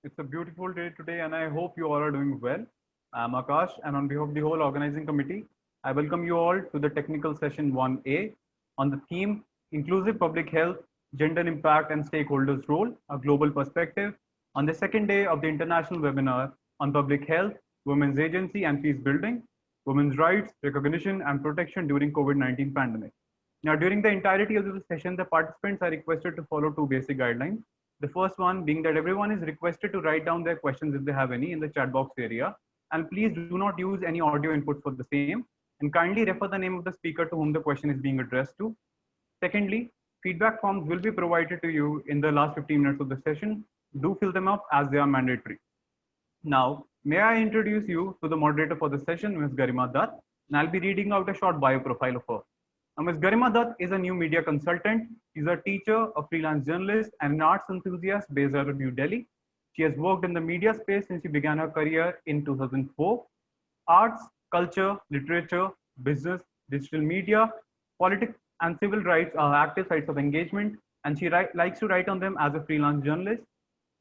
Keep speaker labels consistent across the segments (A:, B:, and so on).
A: It's a beautiful day today, and I hope you all are doing well. I'm Akash, and on behalf of the whole organizing committee, I welcome you all to the technical session 1A on the theme Inclusive Public Health, Gender Impact, and Stakeholders' Role, a Global Perspective, on the second day of the international webinar on public health, women's agency and peace building, women's rights, recognition, and protection during COVID-19 pandemic. Now, during the entirety of the session, the participants are requested to follow two basic guidelines. The first one being that everyone is requested to write down their questions if they have any in the chat box area. And please do not use any audio input for the same. And kindly refer the name of the speaker to whom the question is being addressed to. Secondly, feedback forms will be provided to you in the last 15 minutes of the session. Do fill them up as they are mandatory. Now, may I introduce you to the moderator for the session, Ms. Garima Dutt, and I'll be reading out a short bio profile of her. Now, Ms. Garima Dutt is a new media consultant. She's a teacher, a freelance journalist, and an arts enthusiast based out of New Delhi. She has worked in the media space since she began her career in 2004. Arts, culture, literature, business, digital media, politics, and civil rights are active sites of engagement, and she likes to write on them as a freelance journalist.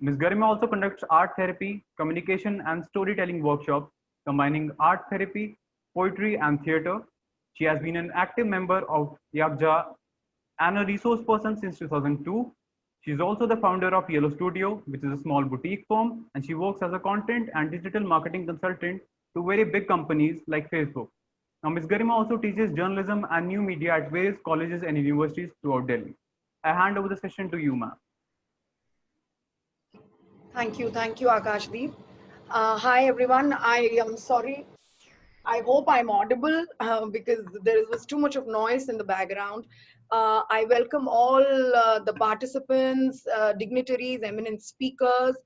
A: Ms. Garima also conducts art therapy, communication, and storytelling workshops, combining art therapy, poetry, and theater. She has been an active member of Yakja and a resource person since 2002. She is also the founder of Yellow Studio, which is a small boutique firm, and she works as a content and digital marketing consultant to very big companies like Facebook. Now, Ms. Garima also teaches journalism and new media at various colleges and universities throughout Delhi. I hand over the session to you, ma'am.
B: Thank you, Akashdeep. Hi, everyone. I am sorry. I hope I'm audible because there was too much of noise in the background. I welcome all the participants, dignitaries, eminent speakers.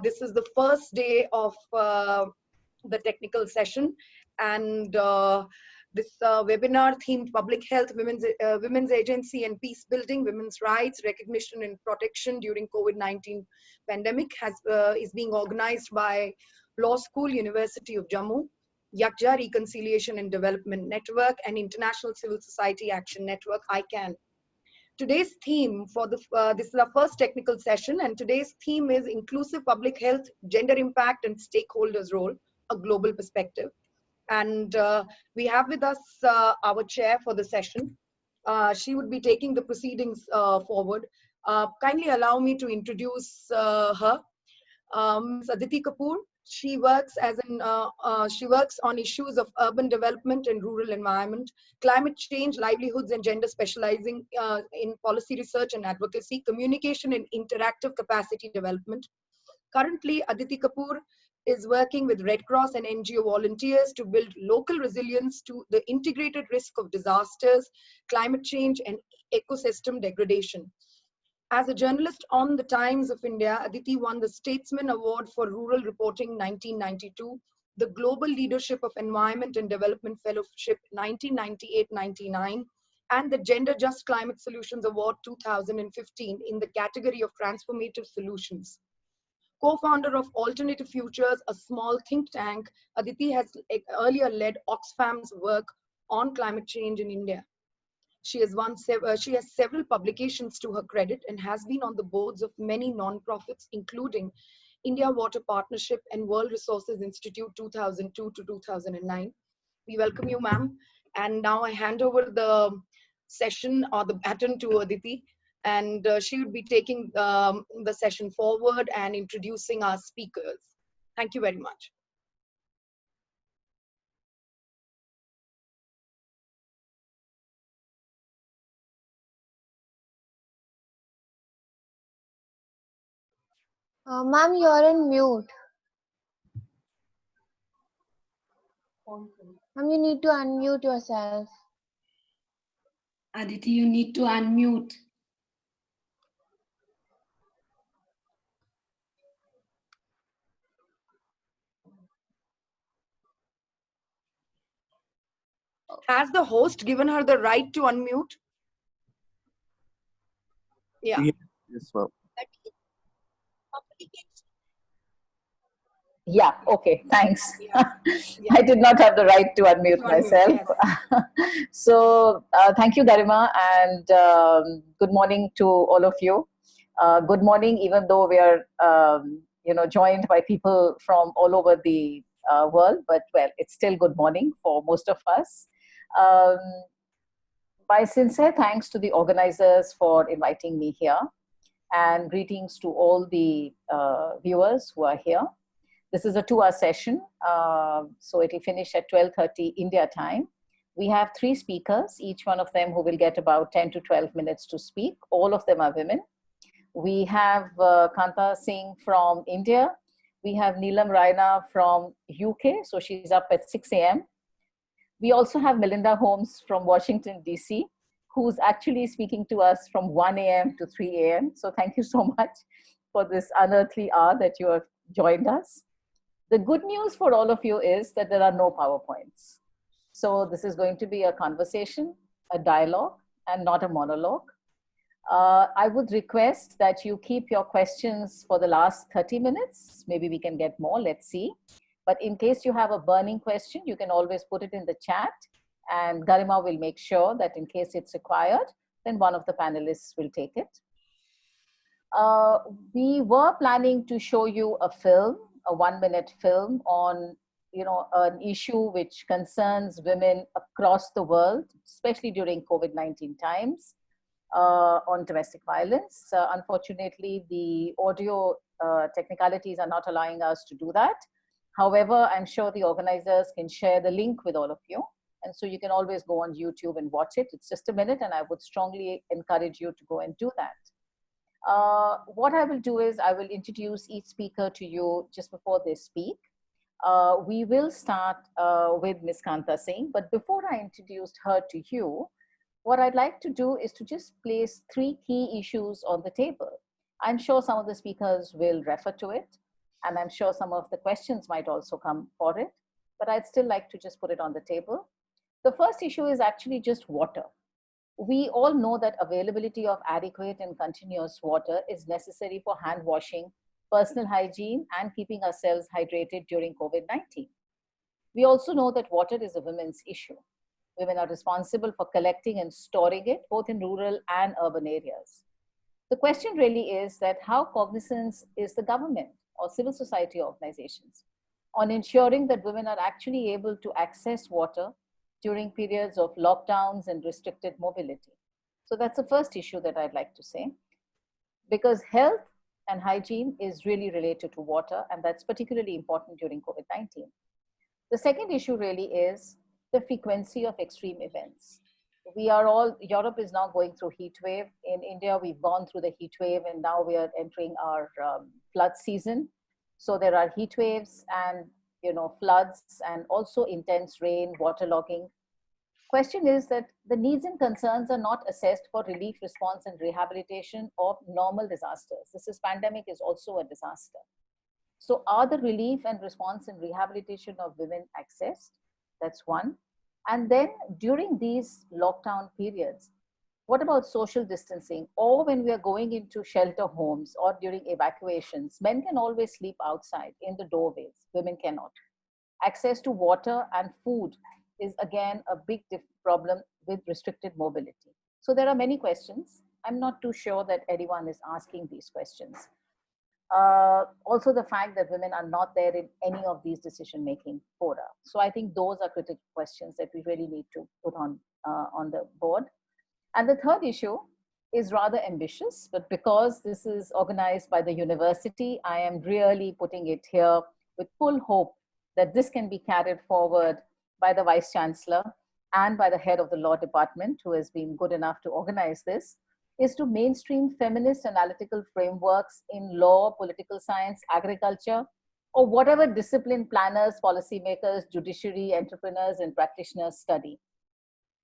B: This is the first day of the technical session, and this webinar themed public health, women's agency and peace building, women's rights, recognition and protection during COVID-19 pandemic is being organized by Law School, University of Jammu, Yakja Reconciliation and Development Network, and International Civil Society Action Network, ICAN. Today's theme for this is our first technical session, and today's theme is Inclusive Public Health, Gender Impact and Stakeholders' Role, a Global Perspective. And we have with us our chair for the session. She would be taking the proceedings forward. Kindly allow me to introduce her. Ms. Aditi Kapoor. She works on issues of urban development and rural environment, climate change, livelihoods and gender, specializing in policy research and advocacy, communication and interactive capacity development. Currently, Aditi Kapoor is working with Red Cross and NGO volunteers to build local resilience to the integrated risk of disasters, climate change and ecosystem degradation. As a journalist on the Times of India, Aditi won the Statesman Award for Rural Reporting 1992, the Global Leadership of Environment and Development Fellowship 1998-99, and the Gender Just Climate Solutions Award 2015 in the category of Transformative Solutions. Co-founder of Alternative Futures, a small think tank, Aditi has earlier led Oxfam's work on climate change in India. She has several publications to her credit and has been on the boards of many non-profits, including India Water Partnership and World Resources Institute 2002 to 2009. We welcome you, ma'am. And now I hand over the session or the baton to Aditi, and she would be taking the session forward and introducing our speakers. Thank you very much.
C: Ma'am, you're on mute. Ma'am, you need to unmute yourself.
D: Aditi, you need to unmute.
B: Has the host given her the right to unmute? Yeah.
E: Yes, ma'am.
F: Yeah, okay, thanks.
B: Yeah.
F: I did not have the right to unmute myself.
B: Yes.
F: So thank you, Garima, and good morning to all of you. Good morning, even though we are, joined by people from all over the world, but well, it's still good morning for most of us. Um, my sincere thanks to the organizers for inviting me here, and greetings to all the viewers who are here. This is a 2-hour session, so it will finish at 12:30 India time. We have 3 speakers, each one of them who will get about 10 to 12 minutes to speak. All of them are women. We have Kanta Singh from India. We have Neelam Raina from UK, so she's up at 6 a.m. We also have Melinda Holmes from Washington, DC, who's actually speaking to us from 1 a.m. to 3 a.m. So thank you so much for this unearthly hour that you have joined us. The good news for all of you is that there are no PowerPoints. So this is going to be a conversation, a dialogue, and not a monologue. I would request that you keep your questions for the last 30 minutes. Maybe we can get more, let's see. But in case you have a burning question, you can always put it in the chat, and Garima will make sure that in case it's required, then one of the panelists will take it. We were planning to show you a film, a 1-minute film on an issue which concerns women across the world, especially during COVID-19 times, on domestic violence. Unfortunately, the audio technicalities are not allowing us to do that. However, I'm sure the organizers can share the link with all of you. And so you can always go on YouTube and watch it. It's just a minute, and I would strongly encourage you to go and do that. What I will do is I will introduce each speaker to you just before they speak. We will start with Ms. Kanta Singh, but before I introduce her to you, what I'd like to do is to just place 3 key issues on the table. I'm sure some of the speakers will refer to it, and I'm sure some of the questions might also come for it, but I'd still like to just put it on the table. The first issue is actually just water. We all know that availability of adequate and continuous water is necessary for hand washing, personal hygiene, and keeping ourselves hydrated during COVID-19. We also know that water is a women's issue. Women are responsible for collecting and storing it, both in rural and urban areas. The question really is that how cognizant is the government or civil society organizations on ensuring that women are actually able to access water during periods of lockdowns and restricted mobility? So that's the first issue that I'd like to say, because health and hygiene is really related to water, and that's particularly important during COVID-19. The second issue really is the frequency of extreme events. Europe is now going through heat wave. In India, we've gone through the heat wave, and now we are entering our flood season. So there are heat waves and floods, and also intense rain, waterlogging. Question is that the needs and concerns are not assessed for relief, response, and rehabilitation of normal disasters. This pandemic is also a disaster. So are the relief and response and rehabilitation of women accessed? That's one. And then during these lockdown periods, what about social distancing? Or when we are going into shelter homes or during evacuations, men can always sleep outside in the doorways, women cannot. Access to water and food is again a big problem with restricted mobility. So there are many questions. I'm not too sure that anyone is asking these questions. Also the fact that women are not there in any of these decision-making fora. So I think those are critical questions that we really need to put on the board. And the third issue is rather ambitious, but because this is organized by the university, I am really putting it here with full hope that this can be carried forward by the Vice Chancellor and by the head of the law department, who has been good enough to organize this, is to mainstream feminist analytical frameworks in law, political science, agriculture, or whatever discipline planners, policymakers, judiciary, entrepreneurs, and practitioners study.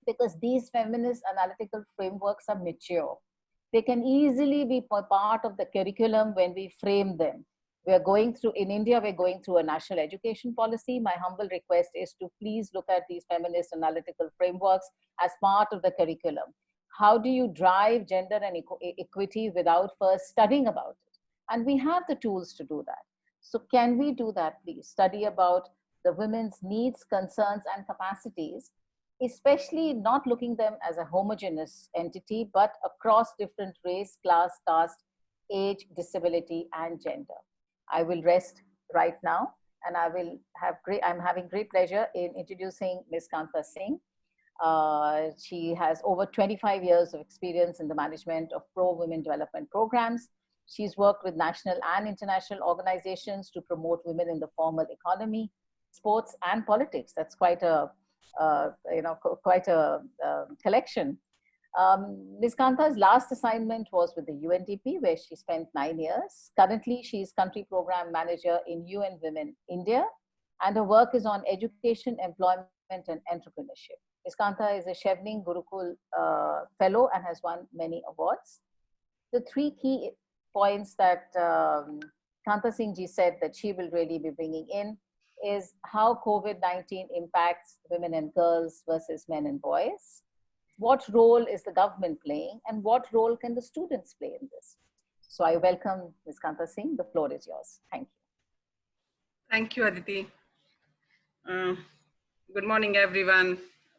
F: Because these feminist analytical frameworks are mature. They can easily be part of the curriculum when we frame them. In India, we're going through a national education policy. My humble request is to please look at these feminist analytical frameworks as part of the curriculum. How do you drive gender and equity without first studying about it? And we have the tools to do that. So can we do that, please? Study about the women's needs, concerns, and capacities, especially not looking them as a homogeneous entity, but across different race, class, caste, age, disability, and gender. I will rest right now, and I'm having great pleasure in introducing Ms. Kanta Singh. She has over 25 years of experience in the management of pro-women development programs. She's worked with national and international organizations to promote women in the formal economy, sports, and politics. That's quite a collection. Ms. Kanta's last assignment was with the UNDP, where she spent 9 years. Currently, she is country program manager in UN Women India, and her work is on education, employment, and entrepreneurship. Ms. Kanta is a Chevening Gurukul fellow and has won many awards. The three key points that Kanta Singh ji said that she will really be bringing in is how COVID-19 impacts women and girls versus men and boys. What role is the government playing, and what role can the students play in this? So I welcome Ms. Kanta Singh. The floor is yours. Thank you.
E: Thank you, Aditi. Good morning, everyone,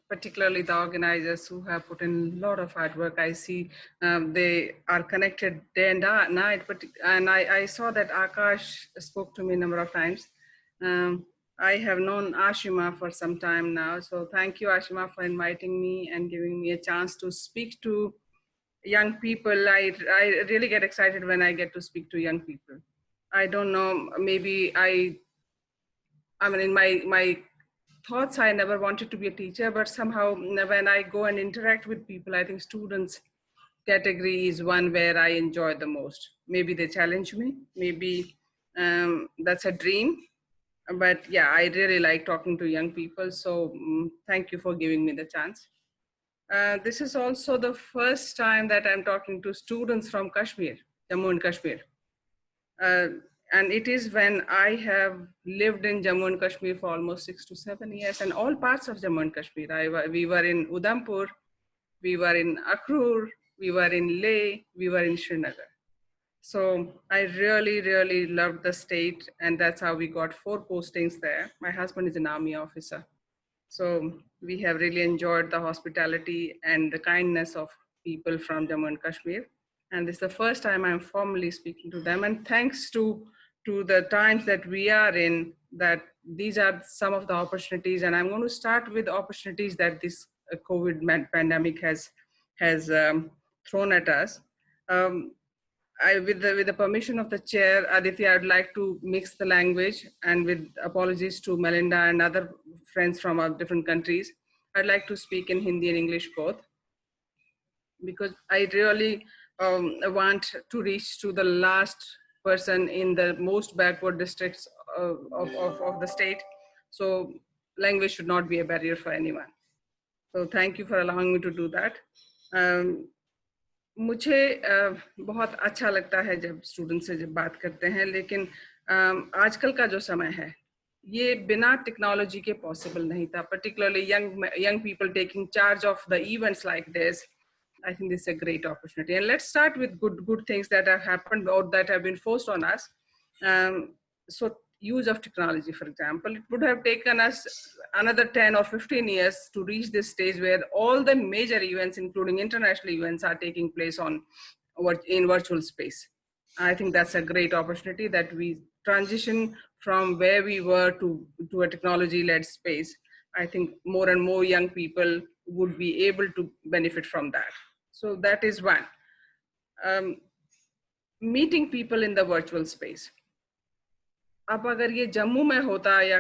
E: particularly the organizers who have put in a lot of hard work. I see they are connected day and night, and I saw that Akash spoke to me a number of times. I have known Ashima for some time now, so thank you, Ashima, for inviting me and giving me a chance to speak to young people. I really get excited when I get to speak to young people. I don't know, maybe I mean, in my thoughts, I never wanted to be a teacher, but somehow when I go and interact with people, I think students category is one where I enjoy the most. Maybe they challenge me, maybe that's a dream. But yeah, I really like talking to young people. So thank you for giving me the chance. This is also the first time that I'm talking to students from Kashmir, Jammu and Kashmir. And it is when I have lived in Jammu and Kashmir for almost 6 to 7 years, and all parts of Jammu and Kashmir. We were in Udhampur, we were in Akhrur, we were in Leh, we were in Srinagar. So I really, really loved the state, and that's how we got 4 postings there. My husband is an army officer. So we have really enjoyed the hospitality and the kindness of people from Jammu and Kashmir. And this is the first time I'm formally speaking to them. And thanks to the times that we are in, that these are some of the opportunities. And I'm going to start with opportunities that this COVID pandemic has thrown at us. With the permission of the chair, Aditi, I'd like to mix the language, and with apologies to Melinda and other friends from our different countries, I'd like to speak in Hindi and English both, because I really want to reach to the last person in the most backward districts of the state. So language should not be a barrier for anyone. So thank you for allowing me to do that. मुझे बहुत अच्छा लगता है जब student से जब बात करते हैं, लेकिन आजकल का जो समय है ये बिना टेक्नोलॉजी के पॉसिबल नहीं था, particularly young people taking charge of the events like this. I think this is a great opportunity. And let's start with good things that have happened or that have been forced on us. So use of technology, for example, it would have taken us another 10 or 15 years to reach this stage where all the major events, including international events, are taking place in virtual space. I think that's a great opportunity that we transition from where we were to a technology-led space. I think more and more young people would be able to benefit from that. So that is one. Meeting people in the virtual space. अब अगर ये जम्मू में होता या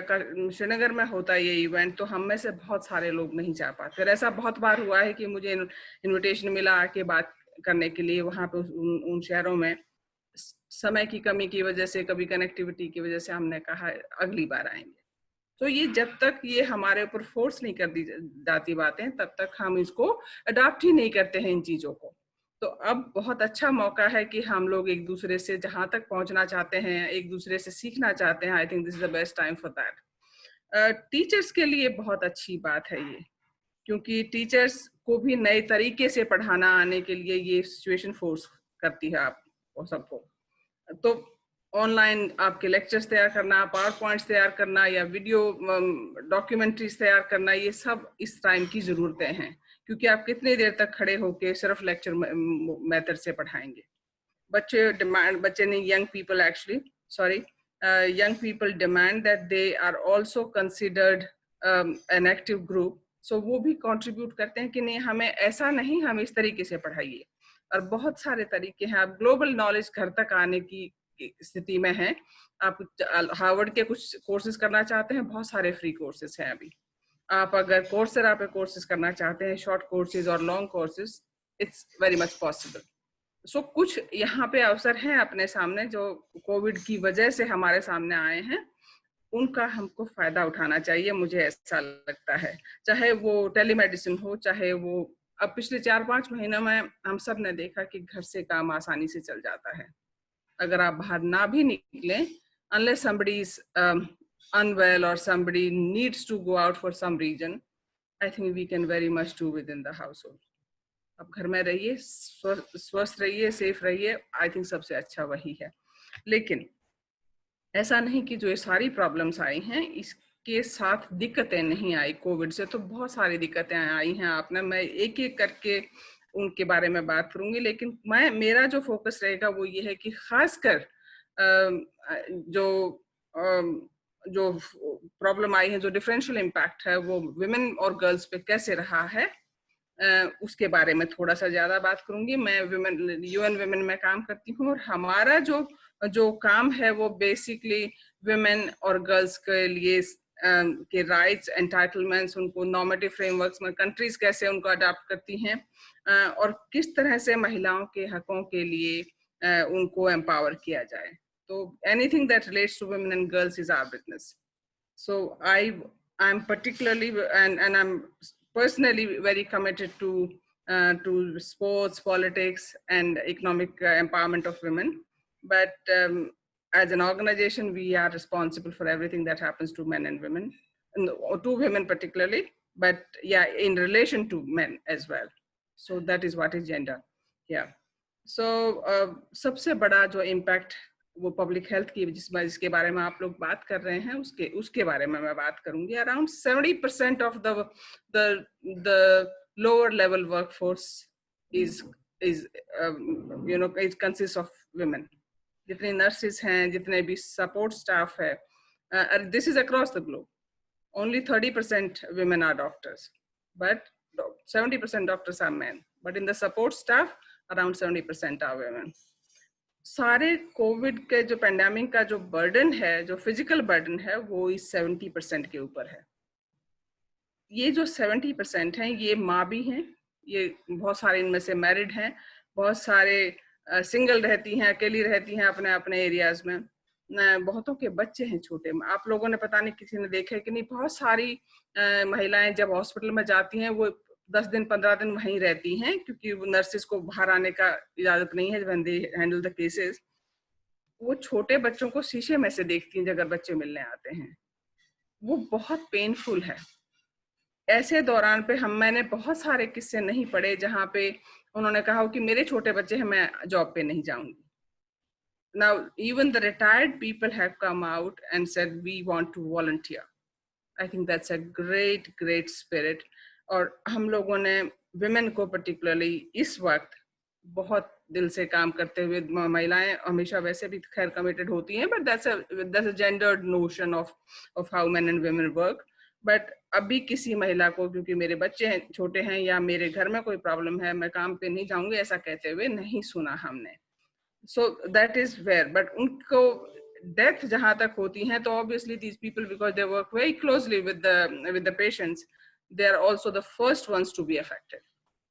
E: श्रीनगर में होता ये event, तो हम में से बहुत सारे लोग नहीं जा पाते। फिर ऐसा बहुत बार हुआ है कि मुझे इनविटेशन मिला आके बात करने के लिए वहाँ पे उन शहरों में, समय की कमी की वजह से, कभी कनेक्टिविटी की वजह से हमने कहा अगली बार आएंगे। तो ये जब तक ये हमारे ऊपर फोर्स नहीं कर दी जाती बातें, तब तक हम इसको अडॉप्ट ही नहीं करते हैं इन चीज़ों को। तो अब बहुत अच्छा मौका है कि हम लोग एक दूसरे से जहाँ तक पहुँचना चाहते हैं, एक दूसरे से सीखना चाहते हैं। I think this is the best time for that. Teachers के लिए बहुत अच्छी बात है ये, क्योंकि टीचर्स को भी नए तरीके से पढ़ाना आने के लिए ये सिचुएशन फोर्स करती है आपको सबको। तो ऑनलाइन आपके लेक्चर्स तैयार करना, पावर पॉइंट्स तैयार करना या वीडियो डॉक्यूमेंट्रीज तैयार करना, ये सब इस टाइम की ज़रूरतें हैं, क्योंकि आप कितनी देर तक खड़े होके सिर्फ लेक्चर मेथड से पढ़ाएंगे। बच्चे नहीं, young people actually, sorry, young people demand that they are also considered an active group. So वो भी contribute करते हैं कि नहीं हमें ऐसा नहीं, हम इस तरीके से पढ़ाइए. और बहुत सारे तरीके हैं. आप ग्लोबल नॉलेज घर तक आने की स्थिति में हैं. आप हार्वर्ड के कुछ कोर्सेज करना चाहते हैं, बहुत सारे फ्री कोर्सेज हैं अभी. आप अगर कोर्सेरा पे कोर्सेज करना चाहते हैं, शॉर्ट कोर्सेज और long courses, it's very much possible. So कुछ यहाँ पे अवसर हैं अपने सामने जो कोविड की वजह से हमारे सामने आए हैं, उनका हमको फायदा उठाना चाहिए, मुझे ऐसा लगता है. चाहे वो टेलीमेडिसिन हो, चाहे वो अब पिछले 4-5 महीनों में हम सब ने देखा कि घर से काम आसानी से चल जाता है. अगर आप बाहर ना भी निकलें, unless somebody is unwell or somebody needs to go out for some reason, I think we can very much do within the household. आप घर में रहिए, स्वस्थ रहिए, सेफ रहिए, आई थिंक सबसे अच्छा वही है. लेकिन ऐसा नहीं कि जो ये सारी प्रॉब्लम्स आई हैं इसके साथ दिक्कतें नहीं आई. कोविड से तो बहुत सारी दिक्कतें आई हैं. आपने, मैं एक एक करके उनके बारे में बात करूंगी, लेकिन मेरा जो फोकस रहेगा वो ये है कि खासकर जो प्रॉब्लम आई है, जो डिफरेंशियल इम्पैक्ट है, वो विमेन और गर्ल्स पे कैसे रहा है, उसके बारे में थोड़ा सा ज्यादा बात करूंगी. मैं UN विमेन में काम करती हूँ और हमारा जो काम है वो बेसिकली विमेन और गर्ल्स के लिए के राइट्स, एंटाइटलमेंट्स, उनको नॉर्मेटिव फ्रेमवर्क्स में कंट्रीज कैसे उनको अडॉप्ट करती हैं और किस तरह से महिलाओं के हकों के लिए उनको एम्पावर किया जाए. तो anything that relates to women and girls is our business. So I am particularly and I'm personally very committed to sports, politics, and economic empowerment of women. But as an organization, we are responsible for everything that happens to men and women, or to women particularly, but yeah, in relation to men as well. So that is what is gender. Yeah. So सबसे बड़ा जो impact वो public health की जिसके बारे में आप लोग बात कर रहे हैं, उसके बारे में मैं बात करूंगी. Around 70% of the lower level workforce is it consist of women. जितने नर्सेस हैं, जितने भी सपोर्ट स्टाफ है, this is across the globe. Only 30% women are doctors, but 70% doctors are men. But in the support staff, around 70% are women. सारे Covid के जो pandemic का जो बर्डन है, जो फिजिकल बर्डन है, वो इस 70% के ऊपर है. ये जो 70% हैं, ये माँ भी हैं, ये बहुत सारे इनमें से मैरिड हैं, बहुत सारे सिंगल रहती हैं, अकेली रहती हैं अपने अपने एरियाज में, बहुतों के बच्चे हैं छोटे. आप लोगों ने पता नहीं किसी ने देखा है कि नहीं, बहुत सारी महिलाएं जब हॉस्पिटल में जाती हैं वो 10 दिन 15 दिन वहीं रहती हैं, क्योंकि नर्सेस को बाहर आने का इजाजत नहीं है when they handle the cases. वो छोटे बच्चों को शीशे में से देखती हैं अगर बच्चे मिलने आते हैं. वो बहुत पेनफुल है. ऐसे दौरान पे मैंने बहुत सारे किस्से नहीं पढ़े जहाँ पे उन्होंने कहा हो कि मेरे छोटे बच्चे हैं, मैं जॉब पे नहीं जाऊंगी. Now even the retired people have come out and said we want to volunteer. I think that's a great spirit. और हम लोगों ने विमेन को पर्टिकुलरली इस वक्त बहुत दिल से काम करते हुए, महिलाएं हमेशा वैसे भी खैर कमिटेड होती हैं, but that's a gendered notion of how men and women work. But अभी किसी महिला को क्योंकि मेरे बच्चे हैं, छोटे हैं, या मेरे घर में कोई प्रॉब्लम है, मैं काम पे नहीं जाऊंगी, ऐसा कहते हुए नहीं सुना हमने. So that is where, but उनको डेथ जहाँ तक होती हैं, तो obviously these people, because they work very closely with the patients, they are also the first ones to be affected.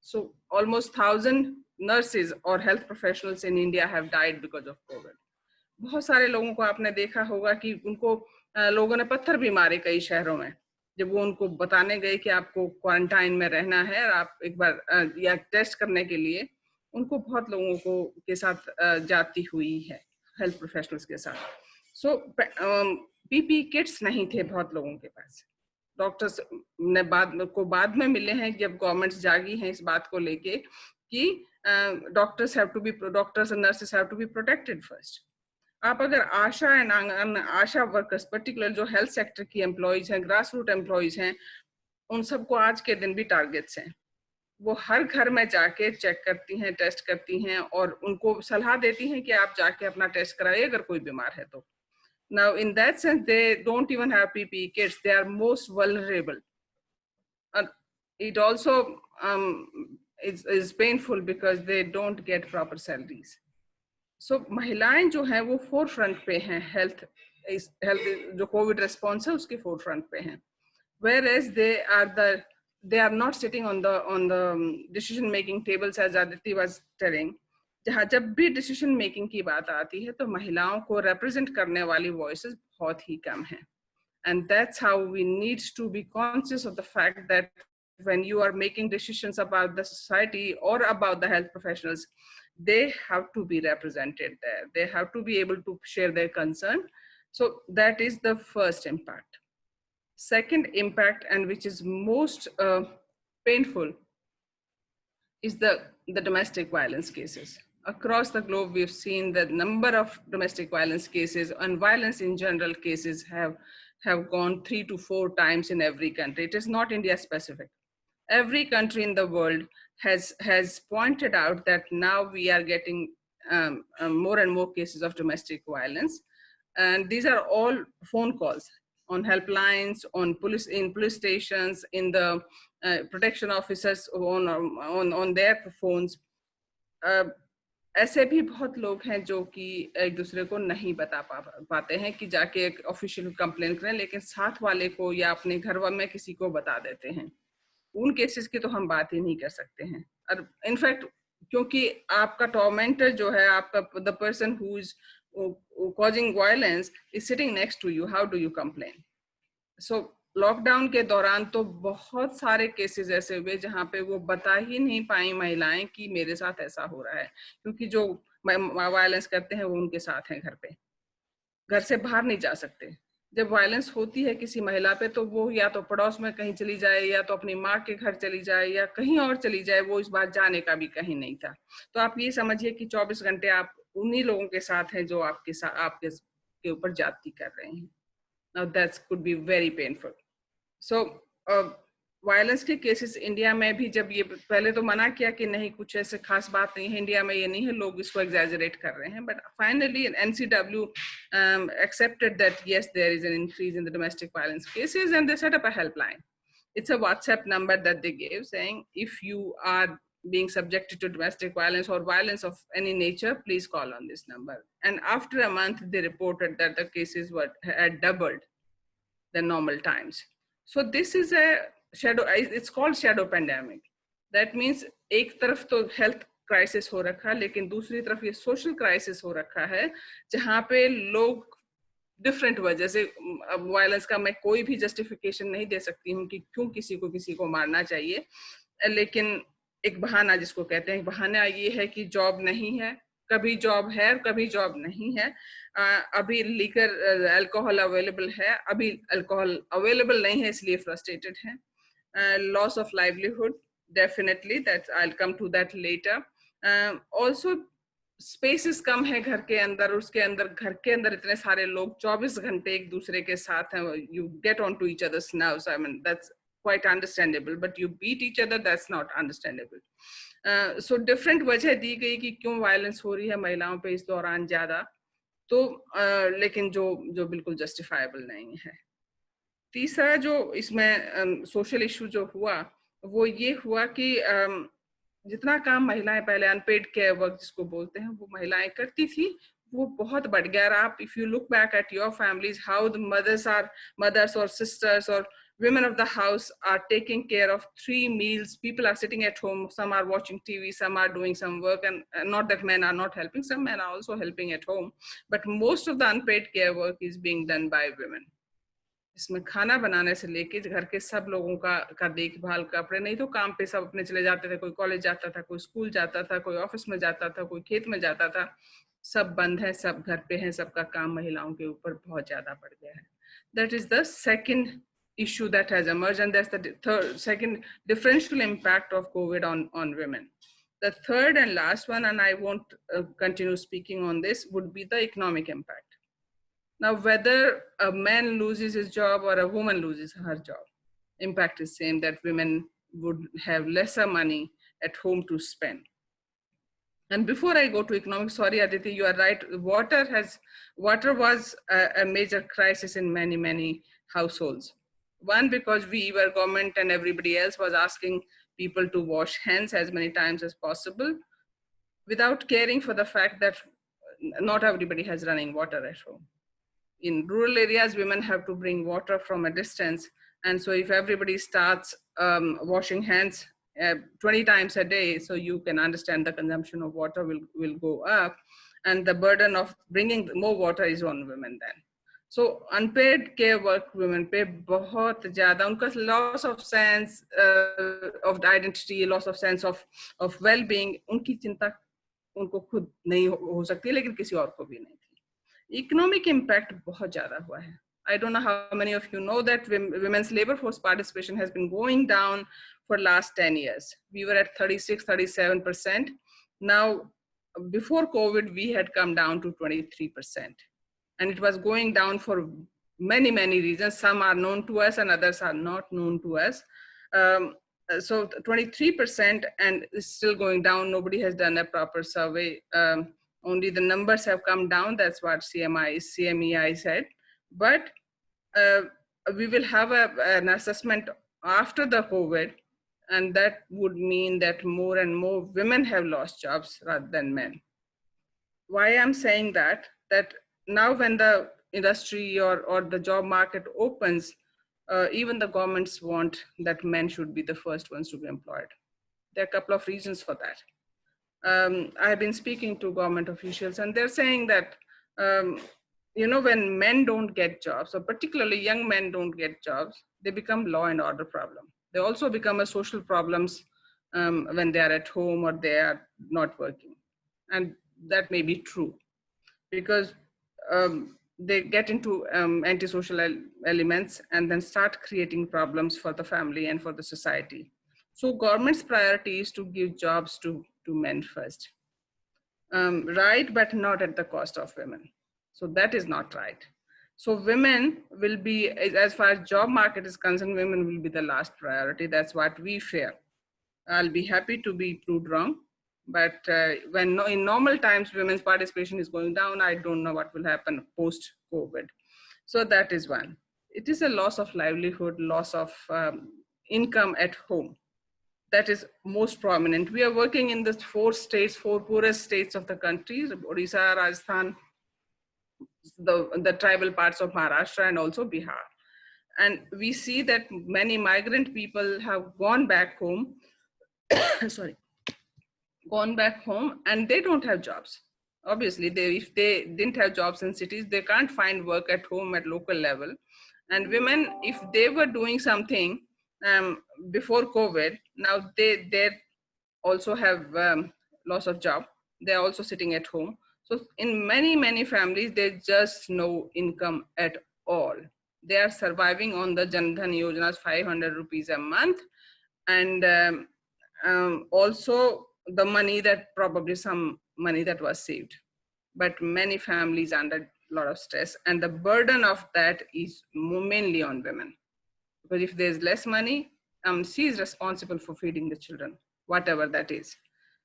E: So almost 1,000 nurses or health professionals in India have died because of COVID. बहुत सारे लोगों को आपने देखा होगा कि उनको लोगों ने पत्थर भी मारे कई शहरों में, जब वो उनको बताने गए कि आपको क्वारंटाइन में रहना है और आप एक बार या टेस्ट करने के लिए, उनको बहुत लोगों को के साथ जाती हुई है, हेल्थ प्रोफेशनल्स के साथ. सो पीपी किट्स नहीं थे बहुत लोगों के पास. डॉक्टर्स ने बाद में मिले हैं जब गवर्नमेंट्स जागी हैं इस बात को लेके कि doctors and nurses have to be protected first. आप अगर आशा वर्कर्स, पर्टिकुलर जो हेल्थ सेक्टर की एम्प्लॉयज हैं, ग्रास रूट एम्प्लॉयज हैं, उन सबको आज के दिन भी टारगेट्स हैं. वो हर घर में जाके चेक करती हैं, टेस्ट करती हैं और उनको सलाह देती हैं कि आप जाके अपना टेस्ट कराइए अगर कोई बीमार है तो. Now, in that sense, they don't even have PPE kits. They are most vulnerable. It also is painful because they don't get proper salaries. So महिलाएं जो हैं वो फोर फ्रंट पे हैं, हेल्थ जो कोविड रिस्पॉन्स है उसके फोर फ्रंट पे हैं, whereas they are not sitting on the decision making tables as Aditi was telling. जहाँ जब भी डिसीजन मेकिंग की बात आती है तो महिलाओं को रिप्रेजेंट करने वाली वॉइसेस बहुत ही कम हैं, and that's how we need to be conscious of the fact that when you are making decisions about the society or about the health professionals, they have to be represented there. They have to be able to share their concern. So that is the first impact. Second impact, and which is most painful, is the domestic violence cases. Across the globe, we've seen the number of domestic violence cases and violence in general cases have gone 3 to 4 times in every country. It is not India specific. Every country in the world has pointed out that now we are getting more and more cases of domestic violence. And these are all phone calls on helplines, in police stations, in the protection officers on their phones. ऐसे भी बहुत लोग हैं जो कि एक दूसरे को नहीं बता पाते हैं कि जाके एक ऑफिशियल कंप्लेन करें, लेकिन साथ वाले को या अपने घर में किसी को बता देते हैं. उन केसेस की तो हम बात ही नहीं कर सकते हैं. और इनफैक्ट क्योंकि आपका टॉर्मेंटर जो है, आपका the person who is causing violence is sitting next to you, how do you complain? So lockdown के दौरान तो बहुत सारे केसेस ऐसे हुए जहाँ पे वो बता ही नहीं पाई महिलाएं कि मेरे साथ ऐसा हो रहा है, क्योंकि जो वायलेंस करते हैं वो उनके साथ हैं घर पे, घर से बाहर नहीं जा सकते. जब वायलेंस होती है किसी महिला पे तो वो या तो पड़ोस में कहीं चली जाए या तो अपनी माँ के घर चली जाए या कहीं और चली जाए, वो इस बार जाने का भी कहीं नहीं था. तो आप ये समझिए कि 24 घंटे आप उन्हीं लोगों के साथ हैं जो आपके ऊपर जाती कर रहे हैं. Now that could be very painful. So violence के केसेस इंडिया में भी जब ये पहले तो मना किया कि नहीं कुछ ऐसे खास बात नहीं है, इंडिया में ये नहीं है, लोग इसको एग्जैजरेट कर रहे हैं, but finally NCW accepted that yes, there is an increase in the domestic violence cases and they set up a helpline. It's a WhatsApp number that they gave saying if you are being subjected to domestic violence or violence of any nature, please call on this number. And after a month, they reported that the cases had doubled the normal times. So this is a shadow, it's called shadow pandemic. That means एक तरफ तो health crisis हो रखा है, लेकिन दूसरी तरफ ये social crisis हो रखा है, जहाँ पे लोग different वजह से, violence का मैं कोई भी justification नहीं दे सकती हूँ कि क्यों किसी को मारना चाहिए, लेकिन एक बहाना जिसको कहते हैं, बहाना ये है कि जॉब नहीं है, कभी जॉब है कभी जॉब नहीं है, अभी लीकर अल्कोहल अवेलेबल है, अभी अल्कोहल अवेलेबल नहीं है इसलिए फ्रस्ट्रेटेड है. Loss of livelihood, definitely that I will come to that later. Also spaces कम है घर के अंदर, उसके अंदर घर के अंदर इतने सारे लोग 24 घंटे एक दूसरे के साथ हैं, you get on to each others nerves. I mean that's quite understandable, but you beat each other, that's not understandable. So different वजह दी गई कि क्यों वायलेंस हो रही है महिलाओं पे इस दौरान ज्यादा, तो लेकिन जो बिल्कुल जस्टिफाइबल नहीं है. तीसरा जो इसमें सोशल इशू जो हुआ वो ये हुआ कि जितना काम महिलाएं पहले अनपेड केयर वर्क जिसको बोलते हैं वो महिलाएं करती थी, वो बहुत बढ़ गया. आप if you look back at your families, how the mothers or sisters or women of the house are taking care of 3 meals. People are sitting at home, some are watching TV, some are doing some work, and not that men are not helping, some men are also helping at home, but most of the unpaid care work is being done by women. इसमें खाना बनाने से लेके घर के सब लोगों का देखभाल, कपड़े, नहीं तो काम पे सब अपने चले जाते थे, कोई कॉलेज जाता था, कोई स्कूल जाता था, कोई ऑफिस में जाता था, कोई खेत में जाता था, सब बंद है, सब घर पे हैं, सबका काम महिलाओं के ऊपर बहुत ज्यादा बढ़ गया है. That is the second issue that has emerged, and that's the second differential impact of COVID on women. The third and last one, and I won't continue speaking on this, would be the economic impact. Now, whether a man loses his job or a woman loses her job, impact is same, that women would have lesser money at home to spend. And before I go to economics, sorry, Aditi, you are right. Water was a major crisis in many, many households. One, because we were government and everybody else was asking people to wash hands as many times as possible without caring for the fact that not everybody has running water at home. In rural areas, women have to bring water from a distance. And so if everybody starts washing hands 20 times a day, so you can understand the consumption of water will go up. And the burden of bringing more water is on women then. So unpaid care work women pay बहुत ज़्यादा, उनका loss of sense of identity, loss of sense of well-being, उनकी चिंता उनको खुद नहीं हो सकती, लेकिन किसी और को भी नहीं थी. Economic impact बहुत ज़्यादा हुआ है. I don't know how many of you know that women's labor force participation has been going down for last 10 years. We were at 36, 37%. Now, before COVID, we had come down to 23%. And it was going down for many, many reasons. Some are known to us and others are not known to us. So 23% and it's still going down. Nobody has done a proper survey. Only the numbers have come down. That's what CMEI said. But we will have an assessment after the COVID, and that would mean that more and more women have lost jobs rather than men. Why I'm saying that now when the industry or the job market opens, even the governments want that men should be the first ones to be employed. There are a couple of reasons for that. I have been speaking to government officials and they're saying that, when men don't get jobs, or particularly young men don't get jobs, they become law and order problem. They also become a social problems when they are at home or they are not working. And that may be true because they get into antisocial elements and then start creating problems for the family and for the society. So government's priority is to give jobs to men first. Right, but not at the cost of women. So that is not right. So women will be, as far as job market is concerned, women will be the last priority. That's what we fear. I'll be happy to be proved wrong. But when in normal times, women's participation is going down, I don't know what will happen post-COVID. So that is one. It is a loss of livelihood, loss of income at home. That is most prominent. We are working in the four poorest states of the country, Odisha, Rajasthan, the tribal parts of Maharashtra and also Bihar. And we see that many migrant people have gone back home, gone back home and they don't have jobs. Obviously, if they didn't have jobs in cities, they can't find work at home at local level. And women, if they were doing something before COVID, now they also have loss of job. They're also sitting at home. So in many, many families, there's just no income at all. They are surviving on the Jan Dhan Yojana's 500 rupees a month. And also the money that probably some money that was saved. But many families under a lot of stress. And the burden of that is mainly on women. Because if there's less money, she is responsible for feeding the children, whatever that is.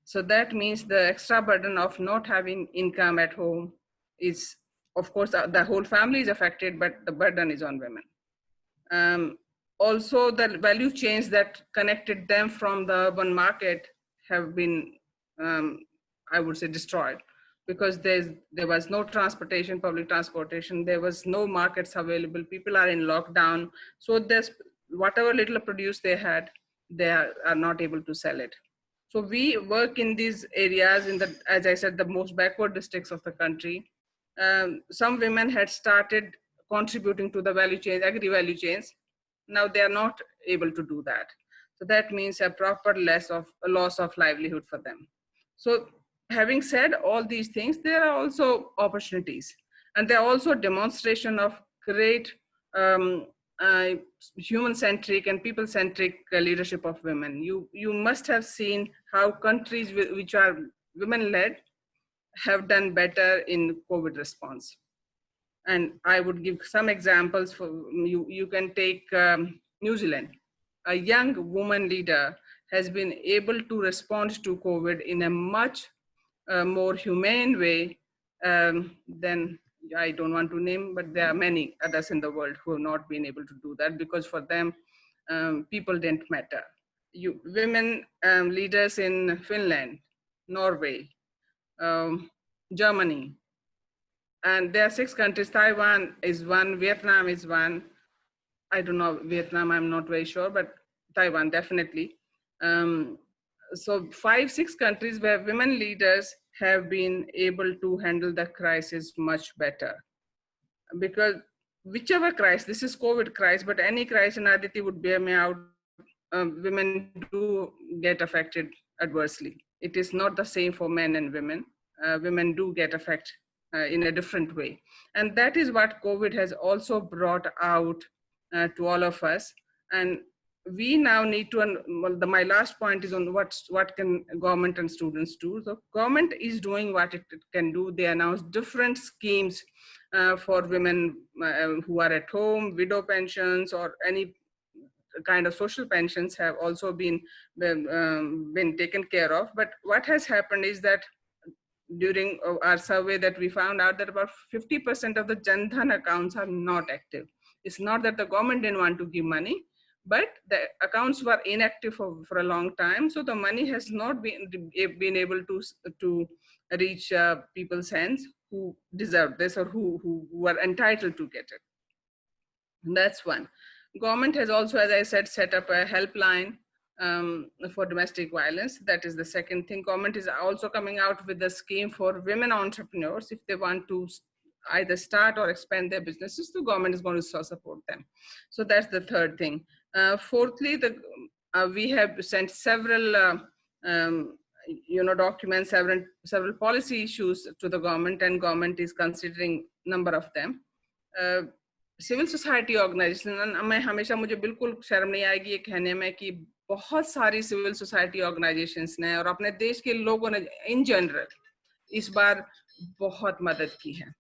E: So that means the extra burden of not having income at home is, of course, the whole family is affected, but the burden is on women. Also, the value chains that connected them from the urban market have been, I would say, destroyed because there was no transportation, public transportation, there was no markets available, people are in lockdown. So there's whatever little produce they had, they are not able to sell it. So we work in these areas as I said, the most backward districts of the country. Some women had started contributing to the value chains, agri-value chains. Now they are not able to do that. So that means a proper loss of livelihood for them. So having said all these things, there are also opportunities. And there are also demonstration of great human-centric and people-centric leadership of women. You must have seen how countries which are women-led have done better in COVID response. And I would give some examples for you. You can take New Zealand. A young woman leader has been able to respond to COVID in a much a more humane way, then I don't want to name, but there are many others in the world who have not been able to do that, because for them, people didn't matter. Women leaders in Finland, Norway, Germany, and there are 6 countries. Taiwan is one, Vietnam is one. I don't know Vietnam, I'm not very sure, but Taiwan definitely. So 5, 6 countries where women leaders have been able to handle the crisis much better. Because whichever crisis, this is COVID crisis, but any crisis, and Aditi would bear me out, women do get affected adversely. It is not the same for men and women. Women do get affected in a different way. And that is what COVID has also brought out to all of us. And we now need to, my last point is on what can government and students do. So government is doing what it can do. They announced different schemes for women who are at home, widow pensions, or any kind of social pensions have also been taken care of. But what has happened is that during our survey that we found out that about 50% of the Jan Dhan accounts are not active. It's not that the government didn't want to give money, but the accounts were inactive for a long time. So the money has not been able to reach people's hands who deserve this or who were entitled to get it. And that's one. Government has also, as I said, set up a helpline for domestic violence. That is the second thing. Government is also coming out with a scheme for women entrepreneurs. If they want to either start or expand their businesses, the government is going to support them. So that's the third thing. Fourthly, we have sent several documents, several policy issues to the government, and government is considering number of them. Civil society organisation में हमेशा मुझे बिल्कुल शर्म नहीं आएगी ये कहने में कि बहुत सारी सिविल सोसाइटी ऑर्गेनाइजेशंस ने और अपने देश के लोगों ने इन जनरल इस बार बहुत मदद की है.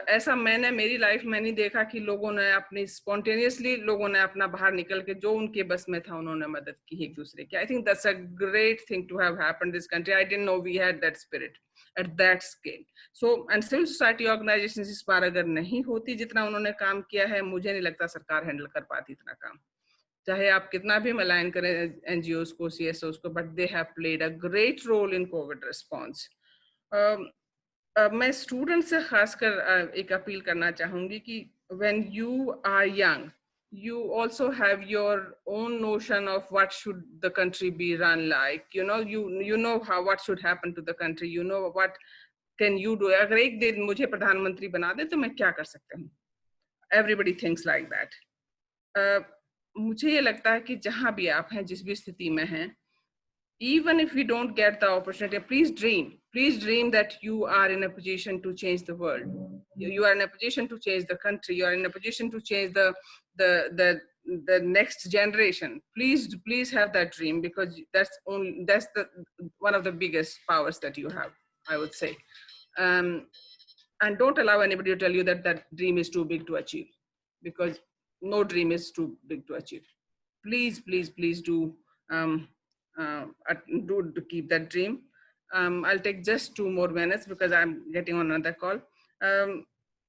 E: ऐसा मैंने मेरी लाइफ में नहीं देखा कि लोगों ने अपनी स्पॉन्टेनियसली लोगों ने अपना बाहर निकल के जो उनके बस में था उन्होंने मदद की एक दूसरे की. I think that's a great thing to have happened this country. I didn't know we had that spirit at that scale. So, and civil society organizations इस बार अगर नहीं होती जितना उन्होंने काम किया है, मुझे नहीं लगता सरकार हैंडल कर पाती इतना काम. चाहे आप कितना भी मलाइन करें NGOs को, CSOs को, but they have played a great role in COVID response. मैं स्टूडेंट से खासकर एक अपील करना चाहूंगी कि when you are young, you also have your own notion of what should the country be run like. You know what should happen to the country. You know what can you do. अगर एक दिन मुझे प्रधानमंत्री बना दे तो मैं क्या कर सकता हूँ. Everybody thinks like that. मुझे ये लगता है कि जहाँ भी आप हैं, जिस भी स्थिति में हैं, even if we don't get the opportunity, please dream that you are in a position to change the world. You are in a position to change the country. You are in a position to change the next generation. Please have that dream, because that's the one of the biggest powers that you have, I would say. And don't allow anybody to tell you that that dream is too big to achieve, because no dream is too big to achieve. Please do to keep that dream. I'll take just 2 more minutes because I'm getting on another call.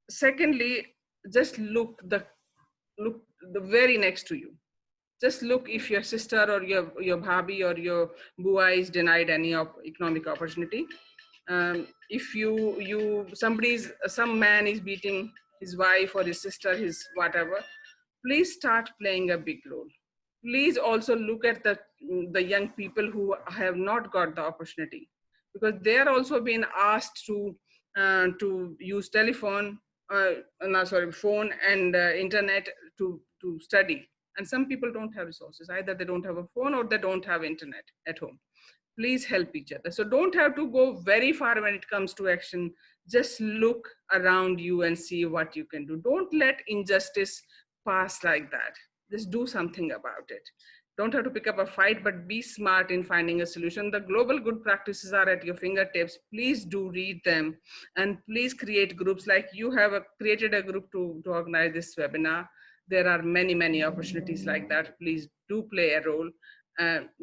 E: Secondly, just look the very next to you. Just look if your sister or your bhabi or your bua is denied any economic opportunity. If some man is beating his wife or his sister, his whatever, please start playing a big role. Please also look at the young people who have not got the opportunity, because they are also being asked to use phone and internet to study. And some people don't have resources. Either they don't have a phone or they don't have internet at home. Please help each other. So don't have to go very far when it comes to action. Just look around you and see what you can do. Don't let injustice pass like that. Just do something about it. Don't have to pick up a fight, but be smart in finding a solution. The global good practices are at your fingertips. Please do read them, and please create groups like you have created a group to organize this webinar. There are many opportunities like that. Please do play a role.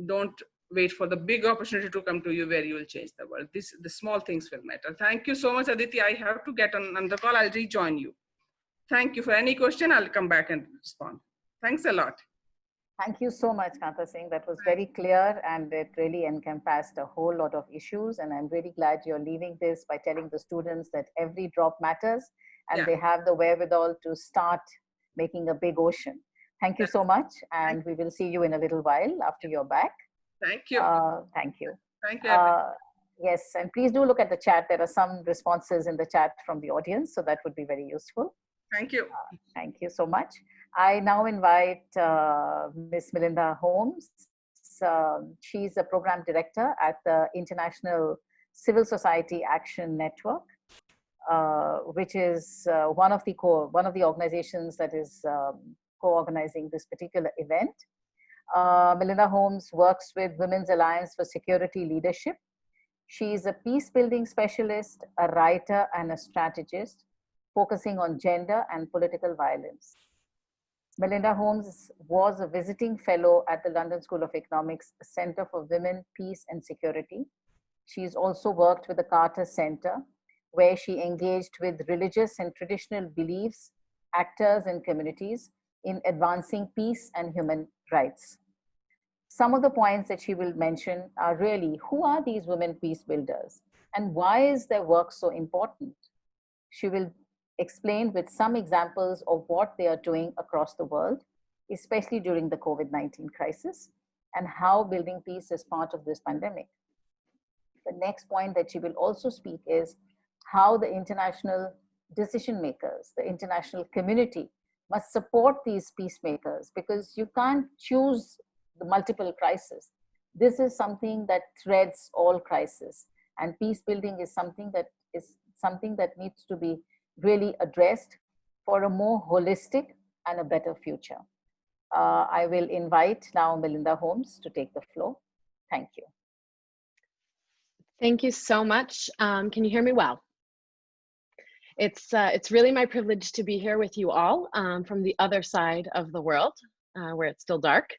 E: Don't wait for the big opportunity to come to you where you will change the world. The small things will matter. Thank you so much, Aditi. I have to get on the call. I'll rejoin you. Thank you. For any question, I'll come back and respond. Thanks a lot.
F: Thank you so much, Kanta Singh. That was very clear and it really encompassed a whole lot of issues. And I'm really glad you're leaving this by telling the students that every drop matters and they have the wherewithal to start making a big ocean. Thank you so much. And we will see you in a little while after you're back.
E: Thank you.
F: Thank you.
E: Thank you.
F: Yes, and please do look at the chat. There are some responses in the chat from the audience, so that would be very useful.
E: Thank you.
F: Thank you so much. I now invite Ms. Melinda Holmes. She's a program director at the International Civil Society Action Network, which is one of the organizations that is co-organizing this particular event. Melinda Holmes works with Women's Alliance for Security Leadership. She's a peace building specialist, a writer, and a strategist, focusing on gender and political violence. Melinda Holmes was a visiting fellow at the London School of Economics Center for Women, Peace and Security. She's also worked with the Carter Center, where she engaged with religious and traditional beliefs, actors and communities in advancing peace and human rights. Some of the points that she will mention are really, who are these women peace builders and why is their work so important? She will explain with some examples of what they are doing across the world, especially during the COVID-19 crisis, and how building peace is part of this pandemic. The next point that she will also speak is how the international decision makers, the international community, must support these peacemakers, because you can't choose the multiple crises. This is something that threads all crises, and peace building is something that needs to be really addressed for a more holistic and a better future. I will invite now Melinda Holmes to take the floor. Thank you.
G: Thank you so much. Can you hear me well? It's really my privilege to be here with you all from the other side of the world, where it's still dark.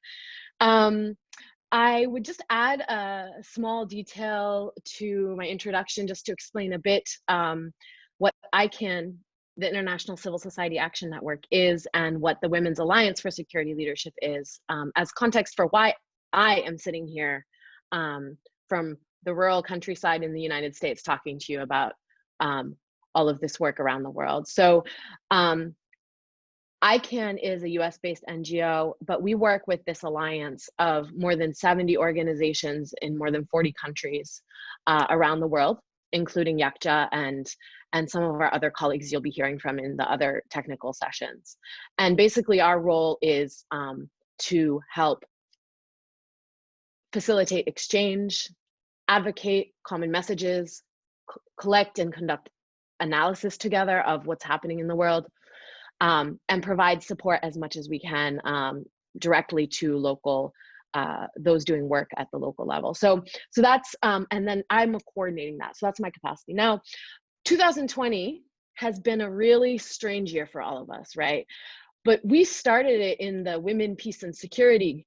G: I would just add a small detail to my introduction just to explain a bit what ICAN, the International Civil Society Action Network, is and what the Women's Alliance for Security Leadership is, as context for why I am sitting here from the rural countryside in the United States talking to you about all of this work around the world. So ICAN is a US-based NGO, but we work with this alliance of more than 70 organizations in more than 40 countries around the world, including Yakja and some of our other colleagues you'll be hearing from in the other technical sessions. And basically our role is to help facilitate exchange, advocate common messages, collect and conduct analysis together of what's happening in the world, and provide support as much as we can directly to local, those doing work at the local level. So that's, and then I'm coordinating that. So that's my capacity. Now, 2020 has been a really strange year for all of us, right? But we started it in the women, peace and security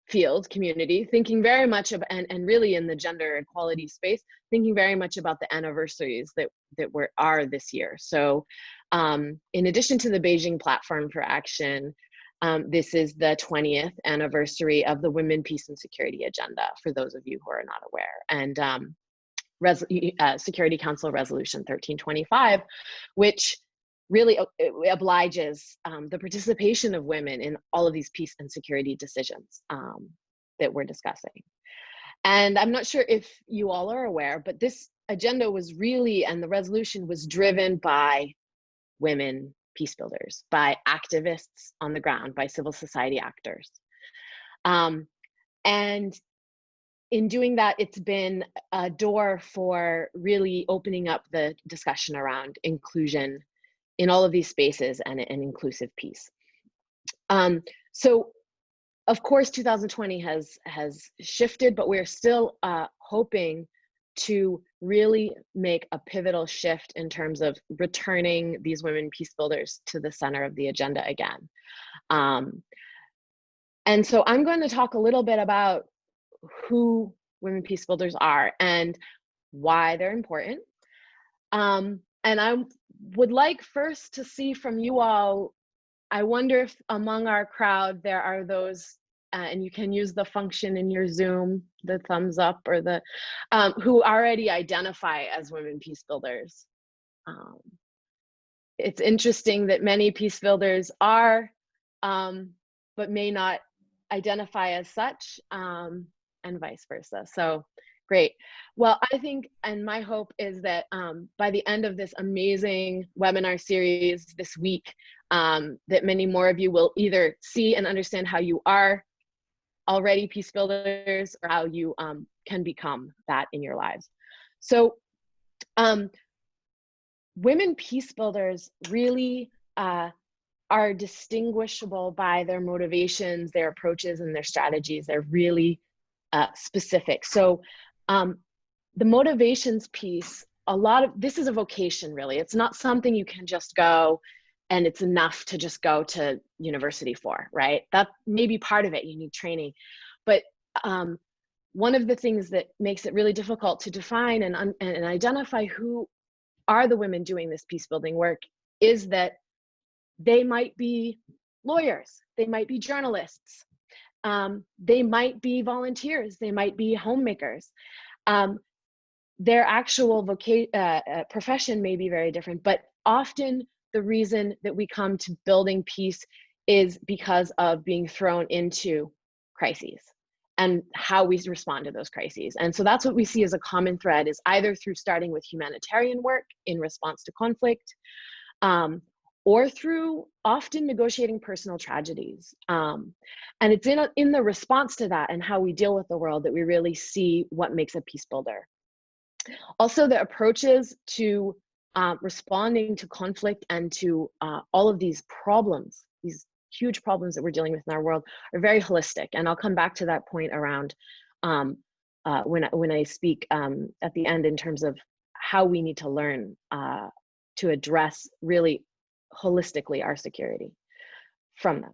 G: field community, thinking very much of, and really in the gender equality space, thinking very much about the anniversaries that are this year. So in addition to the Beijing Platform for Action, this is the 20th anniversary of the Women, Peace and Security Agenda, for those of you who are not aware. And Security Council Resolution 1325, which really obliges the participation of women in all of these peace and security decisions that we're discussing. And I'm not sure if you all are aware, but this agenda was really, and the resolution was driven by women peace builders, by activists on the ground, by civil society actors. And in doing that, it's been a door for really opening up the discussion around inclusion in all of these spaces and inclusive peace. So of course, 2020 has shifted, but we're still hoping to really make a pivotal shift in terms of returning these women peace builders to the center of the agenda again. And so I'm going to talk a little bit about who women peace builders are and why they're important. And I would like first to see from you all, I wonder if among our crowd there are those, and you can use the function in your Zoom, the thumbs up or the, who already identify as women peace builders. It's interesting that many peace builders are, but may not identify as such, and vice versa. So great. Well, I think, and my hope is that by the end of this amazing webinar series this week, that many more of you will either see and understand how you are already peace builders or how you can become that in your lives. So women peace builders really are distinguishable by their motivations, their approaches, and their strategies. They're really specific. So the motivations piece, this is a vocation, really. It's not something you can just go and it's enough to just go to university for, right? That may be part of it, you need training. But one of the things that makes it really difficult to define and identify who are the women doing this peace building work is that they might be lawyers, they might be journalists, they might be volunteers, they might be homemakers. Their actual profession may be very different, but often the reason that we come to building peace is because of being thrown into crises and how we respond to those crises. And so that's what we see as a common thread, is either through starting with humanitarian work in response to conflict, or through often negotiating personal tragedies. And it's in the response to that and how we deal with the world that we really see what makes a peace builder. Also, the approaches to responding to conflict and to all of these problems, these huge problems that we're dealing with in our world, are very holistic. And I'll come back to that point around when I speak at the end in terms of how we need to learn to address really holistically our security from them.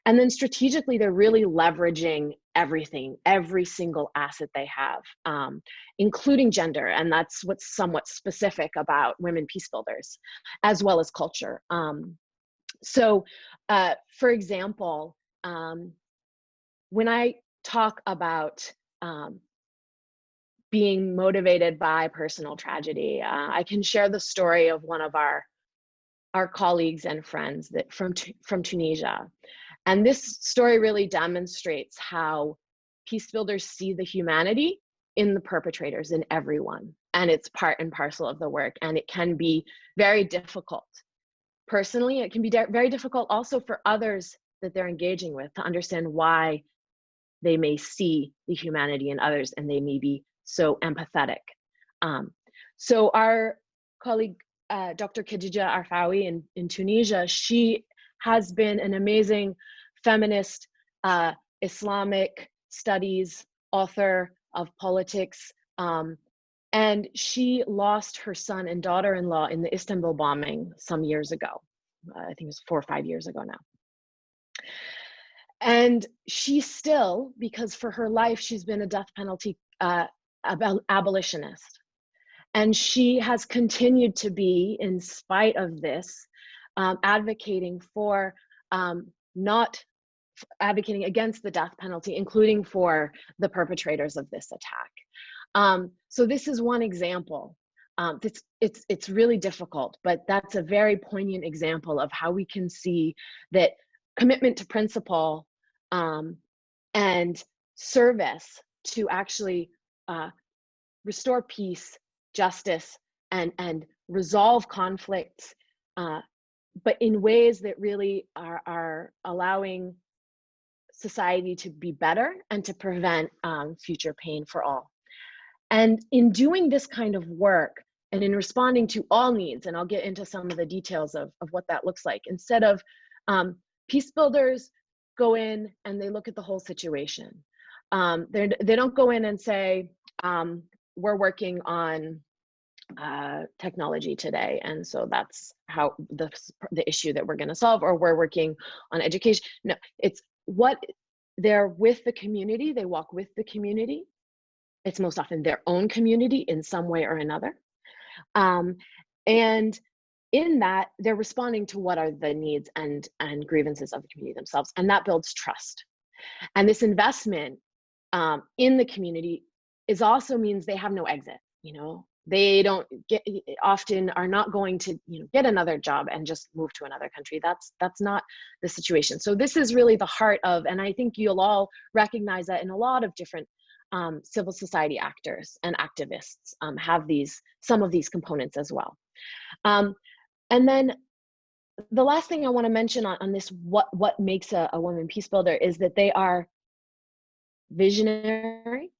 G: And then strategically, they're really leveraging everything, every single asset they have, including gender. And that's what's somewhat specific about women peace builders, as well as culture. So, for example, when I talk about being motivated by personal tragedy, I can share the story of one of our colleagues and friends that from Tunisia. And this story really demonstrates how peace builders see the humanity in the perpetrators, in everyone. And it's part and parcel of the work. And it can be very difficult. Personally, it can be very difficult also for others that they're engaging with to understand why they may see the humanity in others and they may be so empathetic. So our colleague, Dr. Khadija Arfawi in Tunisia, she has been an amazing feminist, Islamic studies author of politics, and she lost her son and daughter-in-law in the Istanbul bombing some years ago. I think it was 4 or 5 years ago now. And she still, because for her life, she's been a death penalty abolitionist. And she has continued to be, in spite of this, advocating for not advocating against the death penalty, including for the perpetrators of this attack. So this is one example. It's really difficult, but that's a very poignant example of how we can see that commitment to principle and service to actually restore peace, justice, and resolve conflicts, but in ways that really are allowing society to be better and to prevent future pain for all. And in doing this kind of work and in responding to all needs, and I'll get into some of the details of what that looks like, instead of peace builders go in and they look at the whole situation. They don't go in and say, we're working on technology today, and so that's how the issue that we're going to solve, or we're working on education. No, it's what they're with the community, they walk with the community. It's most often their own community in some way or another. And in that, they're responding to what are the needs and grievances of the community themselves, and that builds trust. And this investment in the community also means they have no exit. You know, they don't often are not going to, you know, get another job and just move to another country. That's not the situation. So this is really the heart of, and I think you'll all recognize that in a lot of different civil society actors and activists have some of these components as well. And then the last thing I want to mention on this, what makes a woman peace builder, is that they are visionary.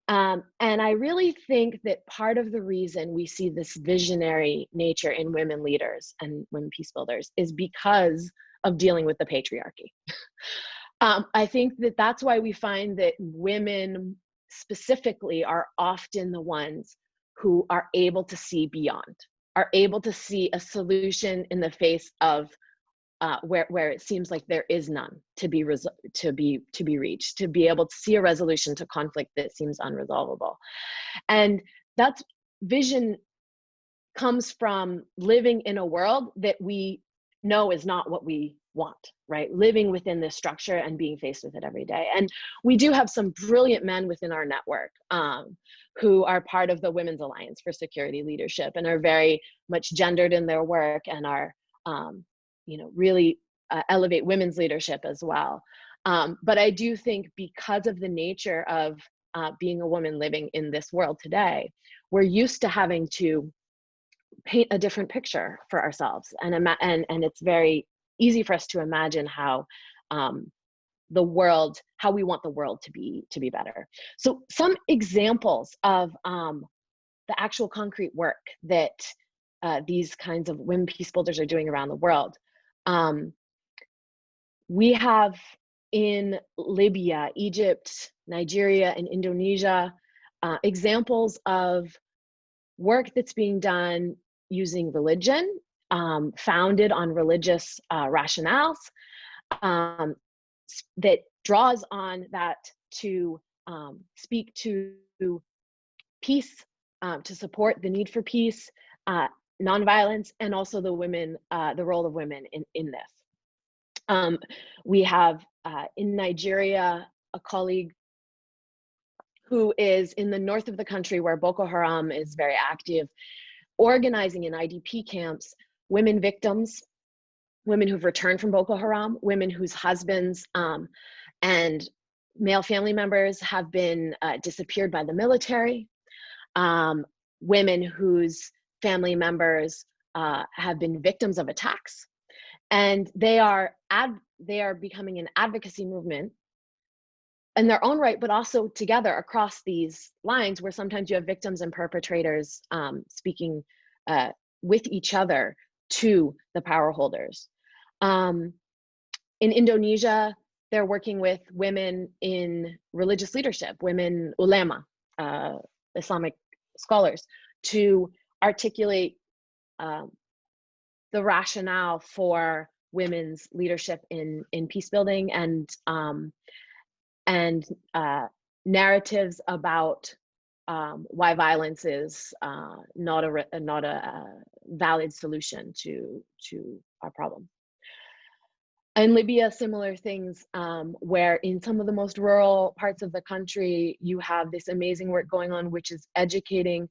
G: And I really think that part of the reason we see this visionary nature in women leaders and women peace builders is because of dealing with the patriarchy. I think that that's why we find that women specifically are often the ones who are able to see beyond, are able to see a solution in the face of where it seems like there is none to be reached, to be able to see a resolution to conflict that seems unresolvable. And that's vision comes from living in a world that we know is not what we want, right? Living within this structure and being faced with it every day. And we do have some brilliant men within our network who are part of the Women's Alliance for Security Leadership and are very much gendered in their work and are, you know, really elevate women's leadership as well. But I do think because of the nature of being a woman living in this world today, we're used to having to paint a different picture for ourselves, and it's very easy for us to imagine how the world, how we want the world to be better. So some examples of the actual concrete work that these kinds of women peace builders are doing around the world. We have in Libya, Egypt, Nigeria, and Indonesia examples of work that's being done using religion, founded on religious rationales, that draws on that to speak to peace, to support the need for peace, nonviolence, and also the role of women in this. We have in Nigeria a colleague who is in the north of the country where Boko Haram is very active, organizing in IDP camps women victims, women who've returned from Boko Haram, women whose husbands and male family members have been disappeared by the military, women whose family members have been victims of attacks, and they are becoming an advocacy movement in their own right, but also together across these lines where sometimes you have victims and perpetrators speaking with each other to the power holders. In Indonesia, they're working with women in religious leadership, women ulama, Islamic scholars, to articulate the rationale for women's leadership in peace building and narratives about why violence is not a valid solution to our problem. In Libya, similar things, where in some of the most rural parts of the country, you have this amazing work going on, which is educating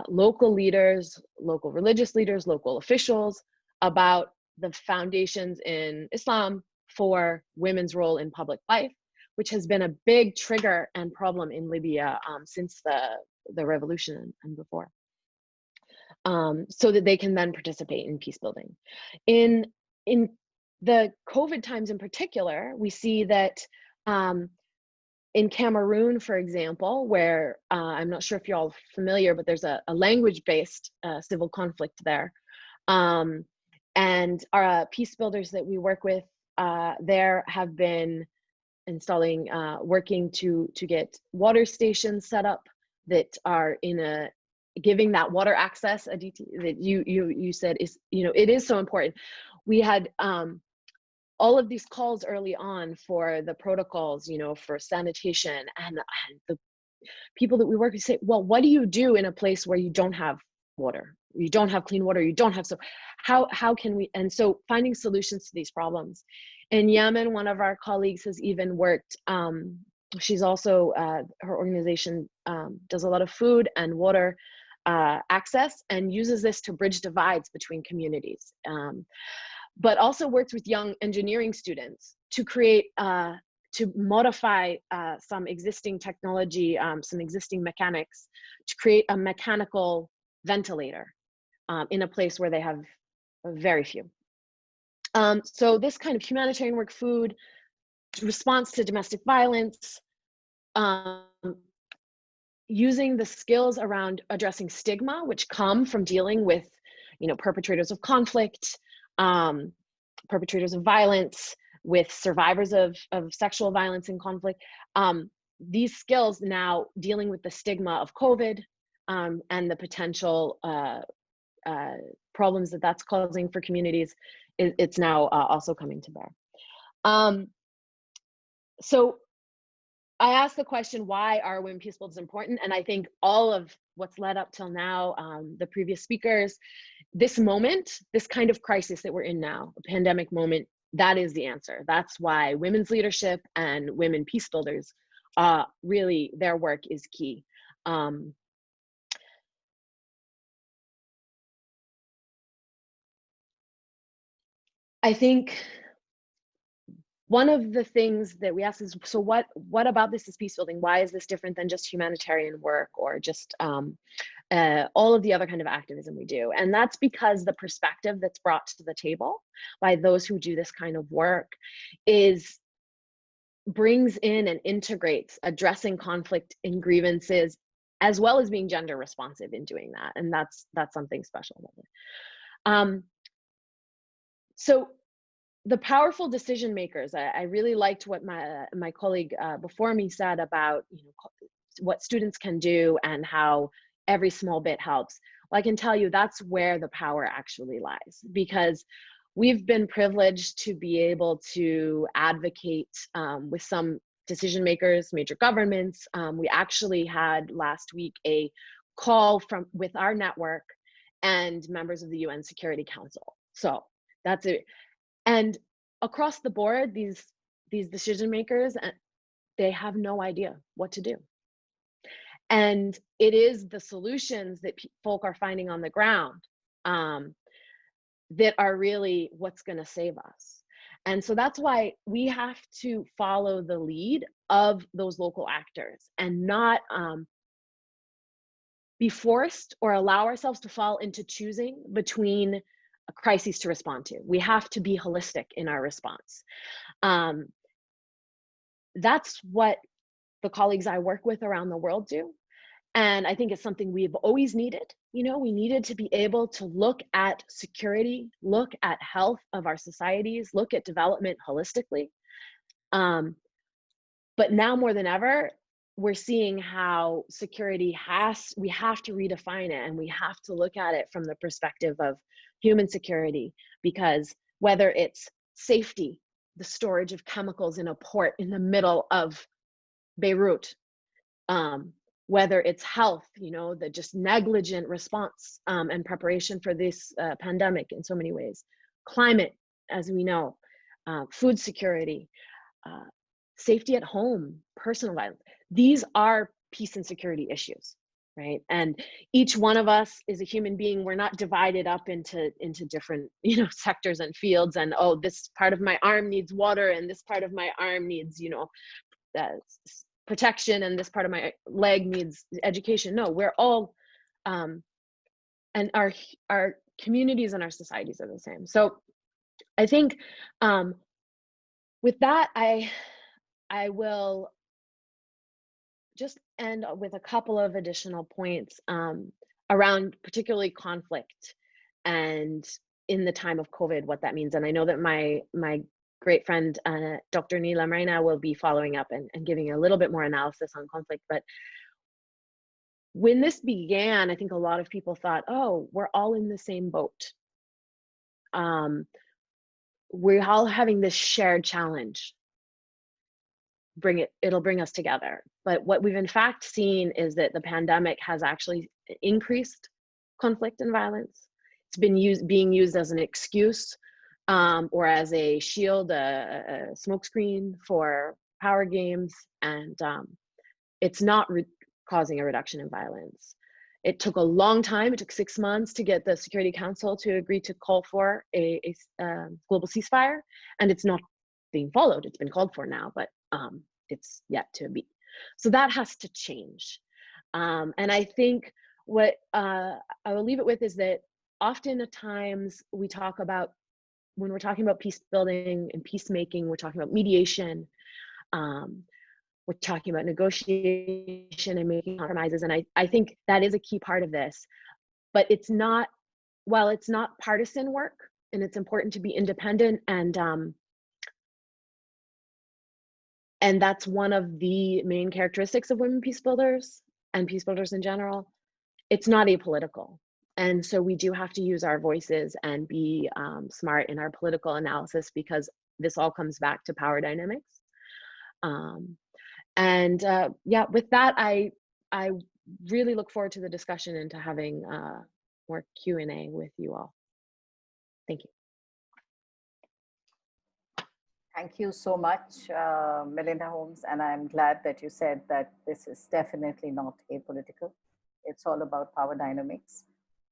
G: local leaders, local religious leaders, local officials about the foundations in Islam for women's role in public life, which has been a big trigger and problem in Libya since the revolution and before, so that they can then participate in peace building. In the COVID times in particular, we see that in Cameroon, for example, where I'm not sure if you're all familiar, but there's a language-based civil conflict there. And our peace builders that we work with there have been installing, working to get water stations set up that are giving that water access, Aditi, that you said is, it is so important. We had all of these calls early on for the protocols, you know, for sanitation, and the people that we work with say, well, what do you do in a place where you don't have water, you don't have clean water, you don't have, so how can we, and so finding solutions to these problems. In Yemen, one of our colleagues has even worked, she's also, her organization does a lot of food and water access and uses this to bridge divides between communities, but also works with young engineering students to create, to modify some existing technology, some existing mechanics, to create a mechanical ventilator in a place where they have very few. So this kind of humanitarian work, food, response to domestic violence, using the skills around addressing stigma, which come from dealing with, you know, perpetrators of conflict, perpetrators of violence, with survivors of sexual violence and conflict. These skills now dealing with the stigma of COVID and the potential problems that that's causing for communities, it's now also coming to bear. So I asked the question, why are women peace builders important? And I think all of what's led up till now, the previous speakers, this moment, this kind of crisis that we're in now, a pandemic moment, that is the answer. That's why women's leadership and women peace builders, really their work is key. I think one of the things that we ask is, so what about this is peace building? Why is this different than just humanitarian work or just all of the other kind of activism we do? And that's because the perspective that's brought to the table by those who do this kind of work brings in and integrates addressing conflict and grievances, as well as being gender responsive in doing that. And that's something special about it. So the powerful decision makers, I really liked what my colleague before me said about, you know, what students can do and how every small bit helps. Well, I can tell you that's where the power actually lies, because we've been privileged to be able to advocate with some decision makers, major governments. We actually had last week a call with our network and members of the UN Security Council. So that's it. And across the board, these decision makers, they have no idea what to do. And it is the solutions that folk are finding on the ground that are really what's going to save us. And so that's why we have to follow the lead of those local actors and not be forced or allow ourselves to fall into choosing between crises to respond to. We have to be holistic in our response. That's what the colleagues I work with around the world do. And I think it's something we've always needed. You know, we needed to be able to look at security, look at health of our societies, look at development holistically. But now more than ever, we're seeing how security we have to redefine it, and we have to look at it from the perspective of human security, because whether it's safety, the storage of chemicals in a port in the middle of Beirut, whether it's health, you know, the just negligent response and preparation for this pandemic in so many ways, climate, as we know, food security, safety at home, personal violence. These are peace and security issues, right? And each one of us is a human being. We're not divided up into different, you know, sectors and fields, and oh, this part of my arm needs water and this part of my arm needs, you know, protection, and this part of my leg needs education. No, we're all, and our communities and our societies are the same. So I think with that, I will just end with a couple of additional points around particularly conflict and in the time of COVID, what that means. And I know that my great friend, Dr. Neelam Raina, will be following up and giving a little bit more analysis on conflict. But when this began, I think a lot of people thought, oh, we're all in the same boat. we're all having this shared challenge. It'll bring us together. But what we've in fact seen is that the pandemic has actually increased conflict and violence. It's been being used as an excuse or as a shield, a smokescreen for power games, and it's not causing a reduction in violence. It took a long time. It took 6 months to get the Security Council to agree to call for a global ceasefire, and it's not being followed. It's been called for now, but it's yet to be. So that has to change. And I think what I will leave it with is that often at times we talk about, when we're talking about peace building and peacemaking, we're talking about mediation, we're talking about negotiation and making compromises. And I think that is a key part of this, but it's not, while it's not partisan work, and it's important to be independent, and that's one of the main characteristics of women peace builders and peace builders in general, it's not apolitical. And so we do have to use our voices and be smart in our political analysis, because this all comes back to power dynamics. Yeah, with that, I really look forward to the discussion and to having more Q&A with you all. Thank you.
F: Thank you so much, Melinda Holmes. And I'm glad that you said that this is definitely not apolitical. It's all about power dynamics.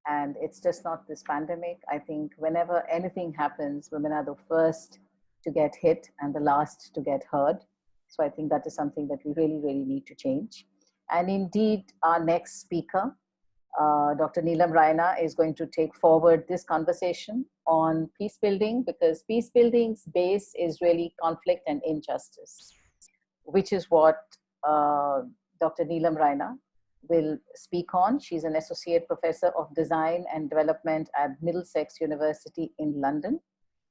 F: And it's just not this pandemic. I think whenever anything happens, women are the first to get hit and the last to get heard. So I think that is something that we really, really need to change. And indeed, our next speaker, Dr. Neelam Raina, is going to take forward this conversation on peace building, because peace building's base is really conflict and injustice, which is what Dr. Neelam Raina will speak on. She's an associate professor of design and development at Middlesex University in London.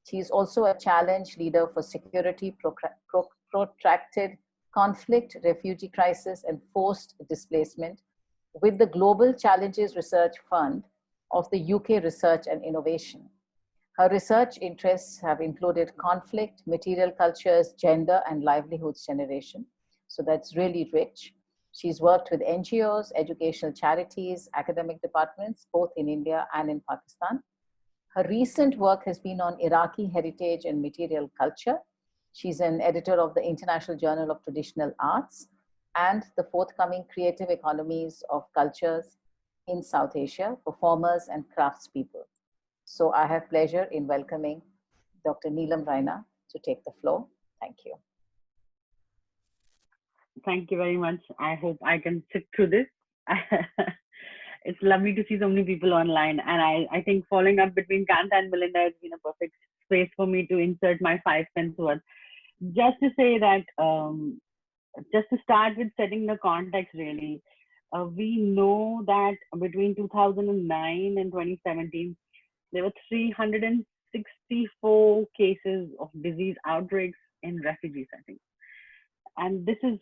F: She's also a challenge leader for security, protracted conflict, refugee crisis, and forced displacement with the Global Challenges Research Fund of the UK Research and Innovation. Her research interests have included conflict, material cultures, gender, and livelihoods generation. So that's really rich. She's worked with NGOs, educational charities, academic departments, both in India and in Pakistan. Her recent work has been on Iraqi heritage and material culture. She's an editor of the International Journal of Traditional Arts and the forthcoming Creative Economies of Cultures in South Asia, Performers and Craftspeople. So I have pleasure in welcoming Dr. Neelam Raina to take the floor. Thank you.
H: Thank you very much. I hope I can sit through this. It's lovely to see so many people online. And I think following up between Kanta and Melinda has been a perfect space for me to insert my 5 cents worth. Just to say that, just to start with setting the context really, we know that between 2009 and 2017, there were 364 cases of disease outbreaks in refugee settings. And this is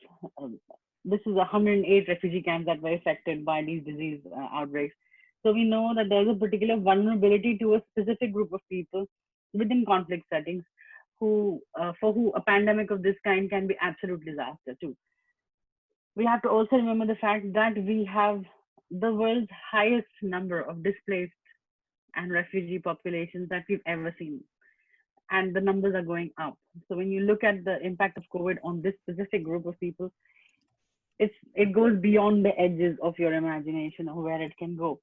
H: 108 refugee camps that were affected by these disease outbreaks. So we know that there's a particular vulnerability to a specific group of people within conflict settings for who a pandemic of this kind can be absolute disaster too. We have to also remember the fact that we have the world's highest number of displaced and refugee populations that we've ever seen. And the numbers are going up. So when you look at the impact of COVID on this specific group of people, it goes beyond the edges of your imagination of where it can go.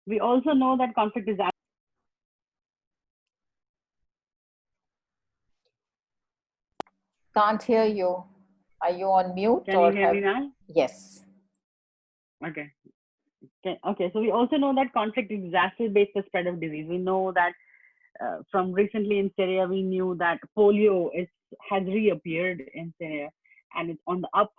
H: We also know that conflict is.
F: Can't hear you. Are you on mute?
H: Can you hear me now?
F: Yes.
H: Okay. Okay. So we also know that conflict exacerbates the spread of disease. We know that from recently in Syria, we knew that polio has reappeared in Syria and it's on the up.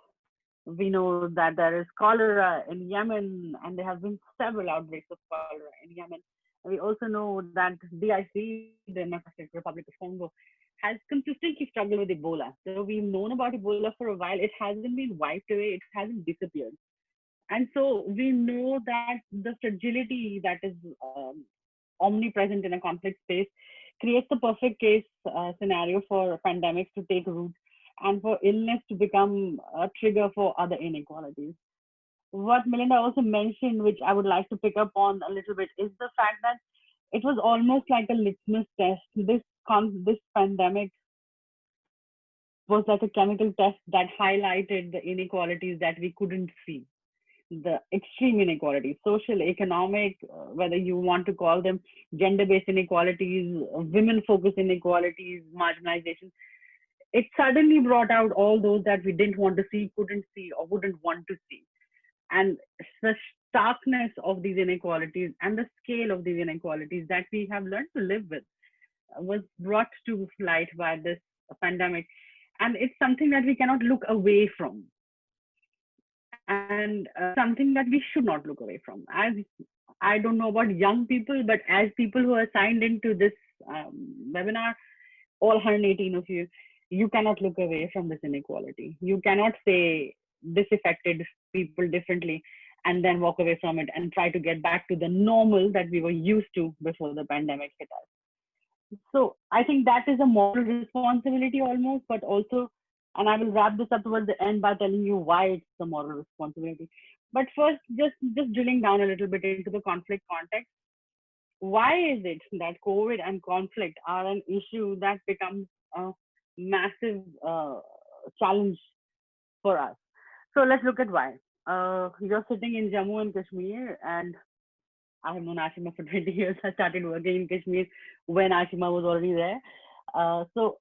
H: We know that there is cholera in Yemen, and there have been several outbreaks of cholera in Yemen. And we also know that DIC, the Democratic Republic of Congo, has consistently struggled with Ebola. So we've known about Ebola for a while. It hasn't been wiped away. It hasn't disappeared. And so we know that the fragility that is omnipresent in a conflict space creates the perfect case scenario for pandemics to take root and for illness to become a trigger for other inequalities. What Melinda also mentioned, which I would like to pick up on a little bit, is the fact that it was almost like a litmus test. This pandemic was like a chemical test that highlighted the inequalities that we couldn't see, the extreme inequalities, social, economic, whether you want to call them gender-based inequalities, women-focused inequalities, marginalization. It suddenly brought out all those that we didn't want to see, couldn't see, or wouldn't want to see. And the starkness of these inequalities and the scale of these inequalities that we have learned to live with was brought to light by this pandemic. And it's something that we cannot look away from. And something that we should not look away from. As I don't know about young people, but as people who are signed into this webinar, all 118 of you, you cannot look away from this inequality. You cannot say this affected people differently and then walk away from it and try to get back to the normal that we were used to before the pandemic hit us. So I think that is a moral responsibility almost, but also, and I will wrap this up towards the end by telling you why it's a moral responsibility. But first, just drilling down a little bit into the conflict context. Why is it that COVID and conflict are an issue that becomes a massive challenge for us? So let's look at why. You're sitting in Jammu and Kashmir, and I have known Ashima for 20 years. I started working in Kashmir when Ashima was already there. So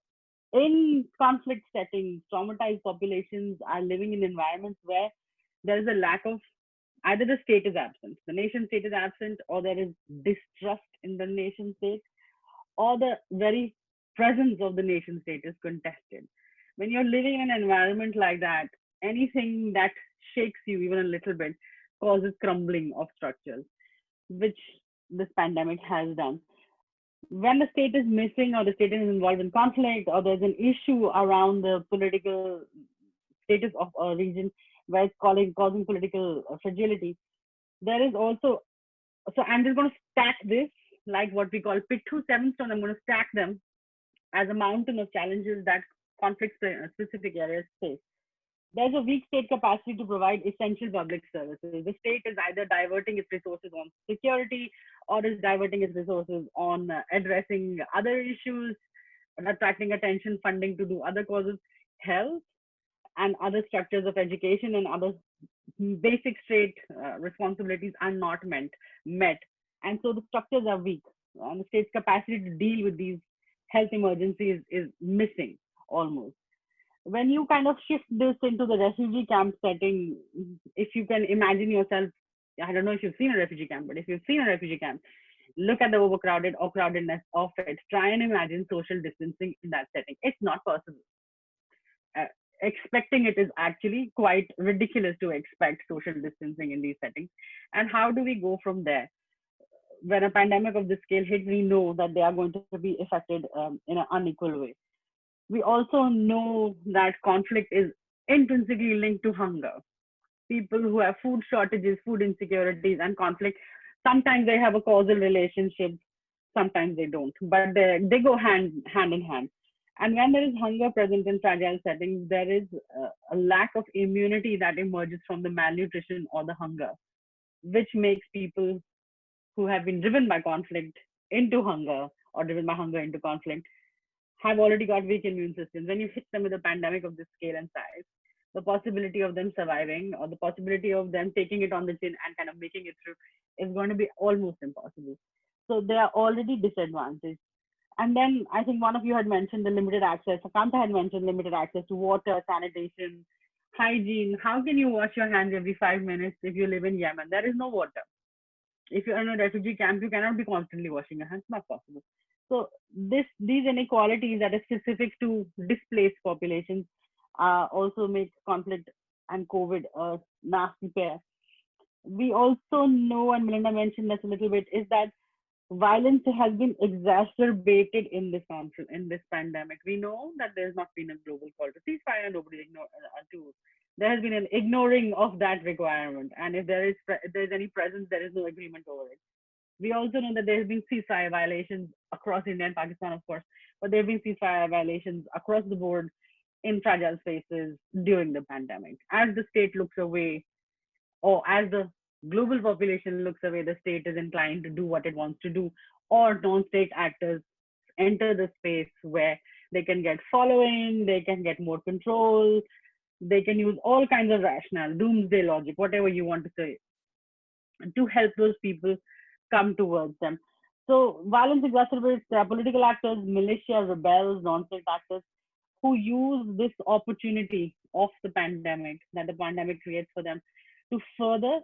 H: in conflict settings, traumatized populations are living in environments where there is a lack of, either the state is absent, the nation state is absent, or there is distrust in the nation state, or the very presence of the nation state is contested. When you're living in an environment like that, anything that shakes you even a little bit causes crumbling of structures, which this pandemic has done. When the state is missing, or the state is involved in conflict, or there's an issue around the political status of a region where it's causing political fragility, there is also, so I'm just going to stack this like what we call Pithu 7 stone. I'm going to stack them as a mountain of challenges that conflict specific areas face. There's a weak state capacity to provide essential public services. The state is either diverting its resources on security, or is diverting its resources on addressing other issues, attracting attention, funding to do other causes. Health and other structures of education and other basic state responsibilities are not met. And so the structures are weak. And the state's capacity to deal with these health emergencies is missing almost. When you kind of shift this into the refugee camp setting, if you can imagine yourself, I don't know if you've seen a refugee camp, but if you've seen a refugee camp, look at the overcrowded or crowdedness of it. Try and imagine social distancing in that setting. It's not possible. Expecting it is actually quite ridiculous to expect social distancing in these settings. And how do we go from there? When a pandemic of this scale hits, we know that they are going to be affected in an unequal way. We also know that conflict is intrinsically linked to hunger. People who have food shortages, food insecurities, and conflict, sometimes they have a causal relationship, sometimes they don't, but they go hand in hand. And when there is hunger present in fragile settings, there is a lack of immunity that emerges from the malnutrition or the hunger, which makes people who have been driven by conflict into hunger, or driven by hunger into conflict, have already got weak immune systems. When you hit them with a pandemic of this scale and size, the possibility of them surviving, or the possibility of them taking it on the chin and kind of making it through, is going to be almost impossible. So they are already disadvantaged. And then I think one of you had mentioned the limited access. Kanta had mentioned limited access to water, sanitation, hygiene. How can you wash your hands every 5 minutes if you live in Yemen? There is no water. If you're in a refugee camp, you cannot be constantly washing your hands. Not possible. So these inequalities that are specific to displaced populations also make conflict and COVID a nasty pair. We also know, and Melinda mentioned this a little bit, is that violence has been exacerbated in this conflict, in this pandemic. We know that there's not been a global call to ceasefire. There has been an ignoring of that requirement, and if there's any presence, there is no agreement over it. We also know that there have been ceasefire violations across India and Pakistan, of course, but there have been ceasefire violations across the board in fragile spaces during the pandemic. As the state looks away, or as the global population looks away, the state is inclined to do what it wants to do, or non-state actors enter the space where they can get following, they can get more control, they can use all kinds of rationale, doomsday logic, whatever you want to say, to help those people come towards them. So violence exacerbates political actors, militia, rebels, non-state actors who use this opportunity of the pandemic that the pandemic creates for them to further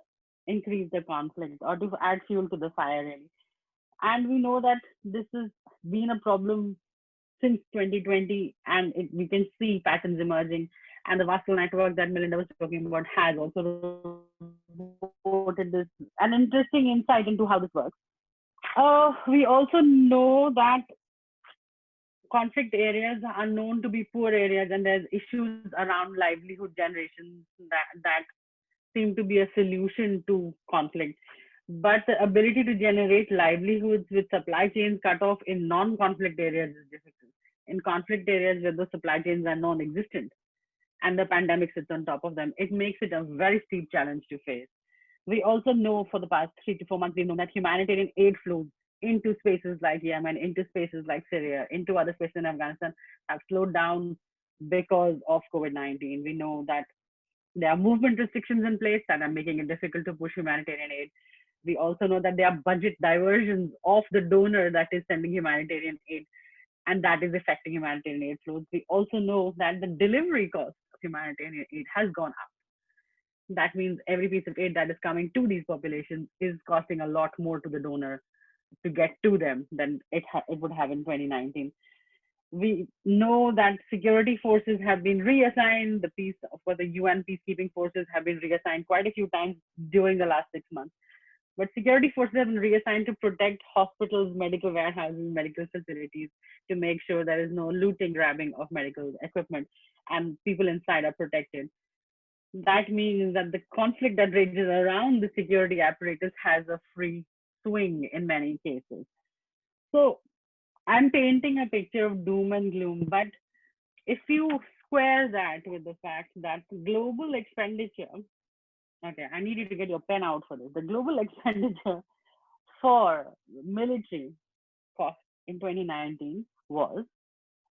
H: increase the conflict or to add fuel to the fire, really. And we know that this has been a problem since 2020, and we can see patterns emerging. And the WASL network that Melinda was talking about has also reported this, an interesting insight into how this works. We also know that conflict areas are known to be poor areas, and there's issues around livelihood generation that seem to be a solution to conflict. But the ability to generate livelihoods with supply chains cut off in non-conflict areas is difficult. In conflict areas where the supply chains are non-existent and the pandemic sits on top of them, it makes it a very steep challenge to face. We also know for the past 3 to 4 months, we've known that humanitarian aid flows into spaces like Yemen, into spaces like Syria, into other spaces in Afghanistan have slowed down because of COVID-19. We know that there are movement restrictions in place that are making it difficult to push humanitarian aid. We also know that there are budget diversions of the donor that is sending humanitarian aid, and that is affecting humanitarian aid flows. We also know that the delivery cost of humanitarian aid has gone up. That means every piece of aid that is coming to these populations is costing a lot more to the donor to get to them than it would have in 2019. We know that security forces have been reassigned. For the UN peacekeeping forces have been reassigned quite a few times during the last 6 months. But security forces have been reassigned to protect hospitals, medical warehouses, medical facilities, to make sure there is no looting, grabbing of medical equipment, and people inside are protected. That means that the conflict that rages around the security apparatus has a free swing in many cases. So I'm painting a picture of doom and gloom, but if you square that with the fact that global expenditure, okay, I need you to get your pen out for this. The global expenditure for military cost in 2019 was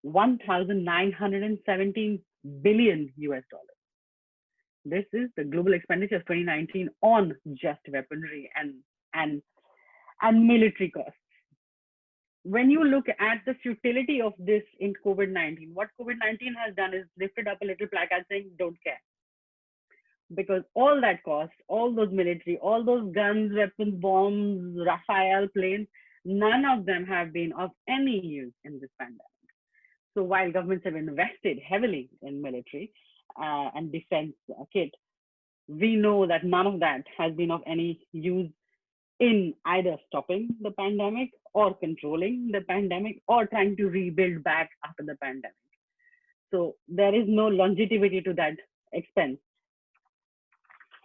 H: 1,917 billion US dollars. This is the global expenditure of 2019 on just weaponry and military costs. When you look at the futility of this in COVID-19, what COVID-19 has done is lifted up a little placard saying, don't care. Because all that cost, all those military, all those guns, weapons, bombs, Rafale planes, none of them have been of any use in this pandemic. So while governments have invested heavily in military and defense kit, we know that none of that has been of any use in either stopping the pandemic or controlling the pandemic or trying to rebuild back after the pandemic. So there is no longevity to that expense.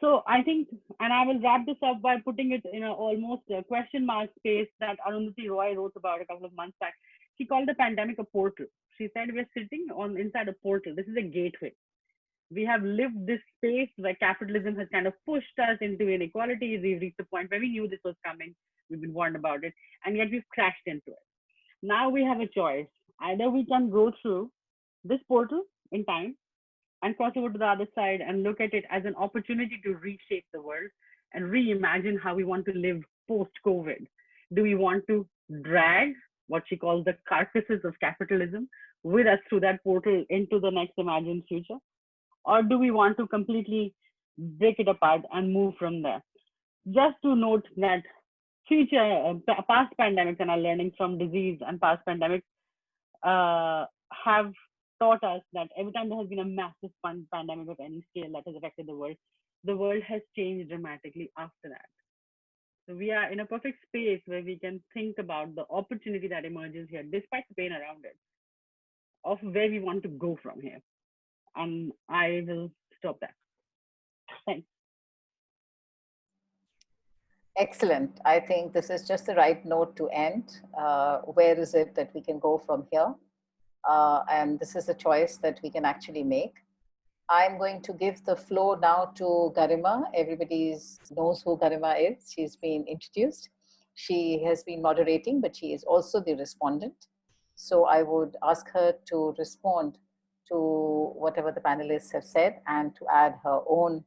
H: So I think, and I will wrap this up by putting it in almost a question mark space that Arundhati Roy wrote about a couple of months back. She called the pandemic a portal. She said, we're sitting inside a portal. This is a gateway. We have lived this space where capitalism has kind of pushed us into inequality. We've reached a point where we knew this was coming. We've been warned about it, and yet we've crashed into it. Now we have a choice. Either we can go through this portal in time and cross over to the other side and look at it as an opportunity to reshape the world and reimagine how we want to live post-COVID. Do we want to drag what she calls the carcasses of capitalism with us through that portal into the next imagined future? Or do we want to completely break it apart and move from there? Just to note that past pandemics and our learnings from disease and past pandemics have taught us that every time there has been a massive pandemic of any scale that has affected the world has changed dramatically after that. So we are in a perfect space where we can think about the opportunity that emerges here, despite the pain around it, of where we want to go from here. And I will stop there. Thanks.
F: Excellent. I think this is just the right note to end. Where is it that we can go from here? And this is a choice that we can actually make. I'm going to give the floor now to Garima. Everybody knows who Garima is. She's been introduced. She has been moderating, but she is also the respondent. So I would ask her to respond to whatever the panelists have said and to add her own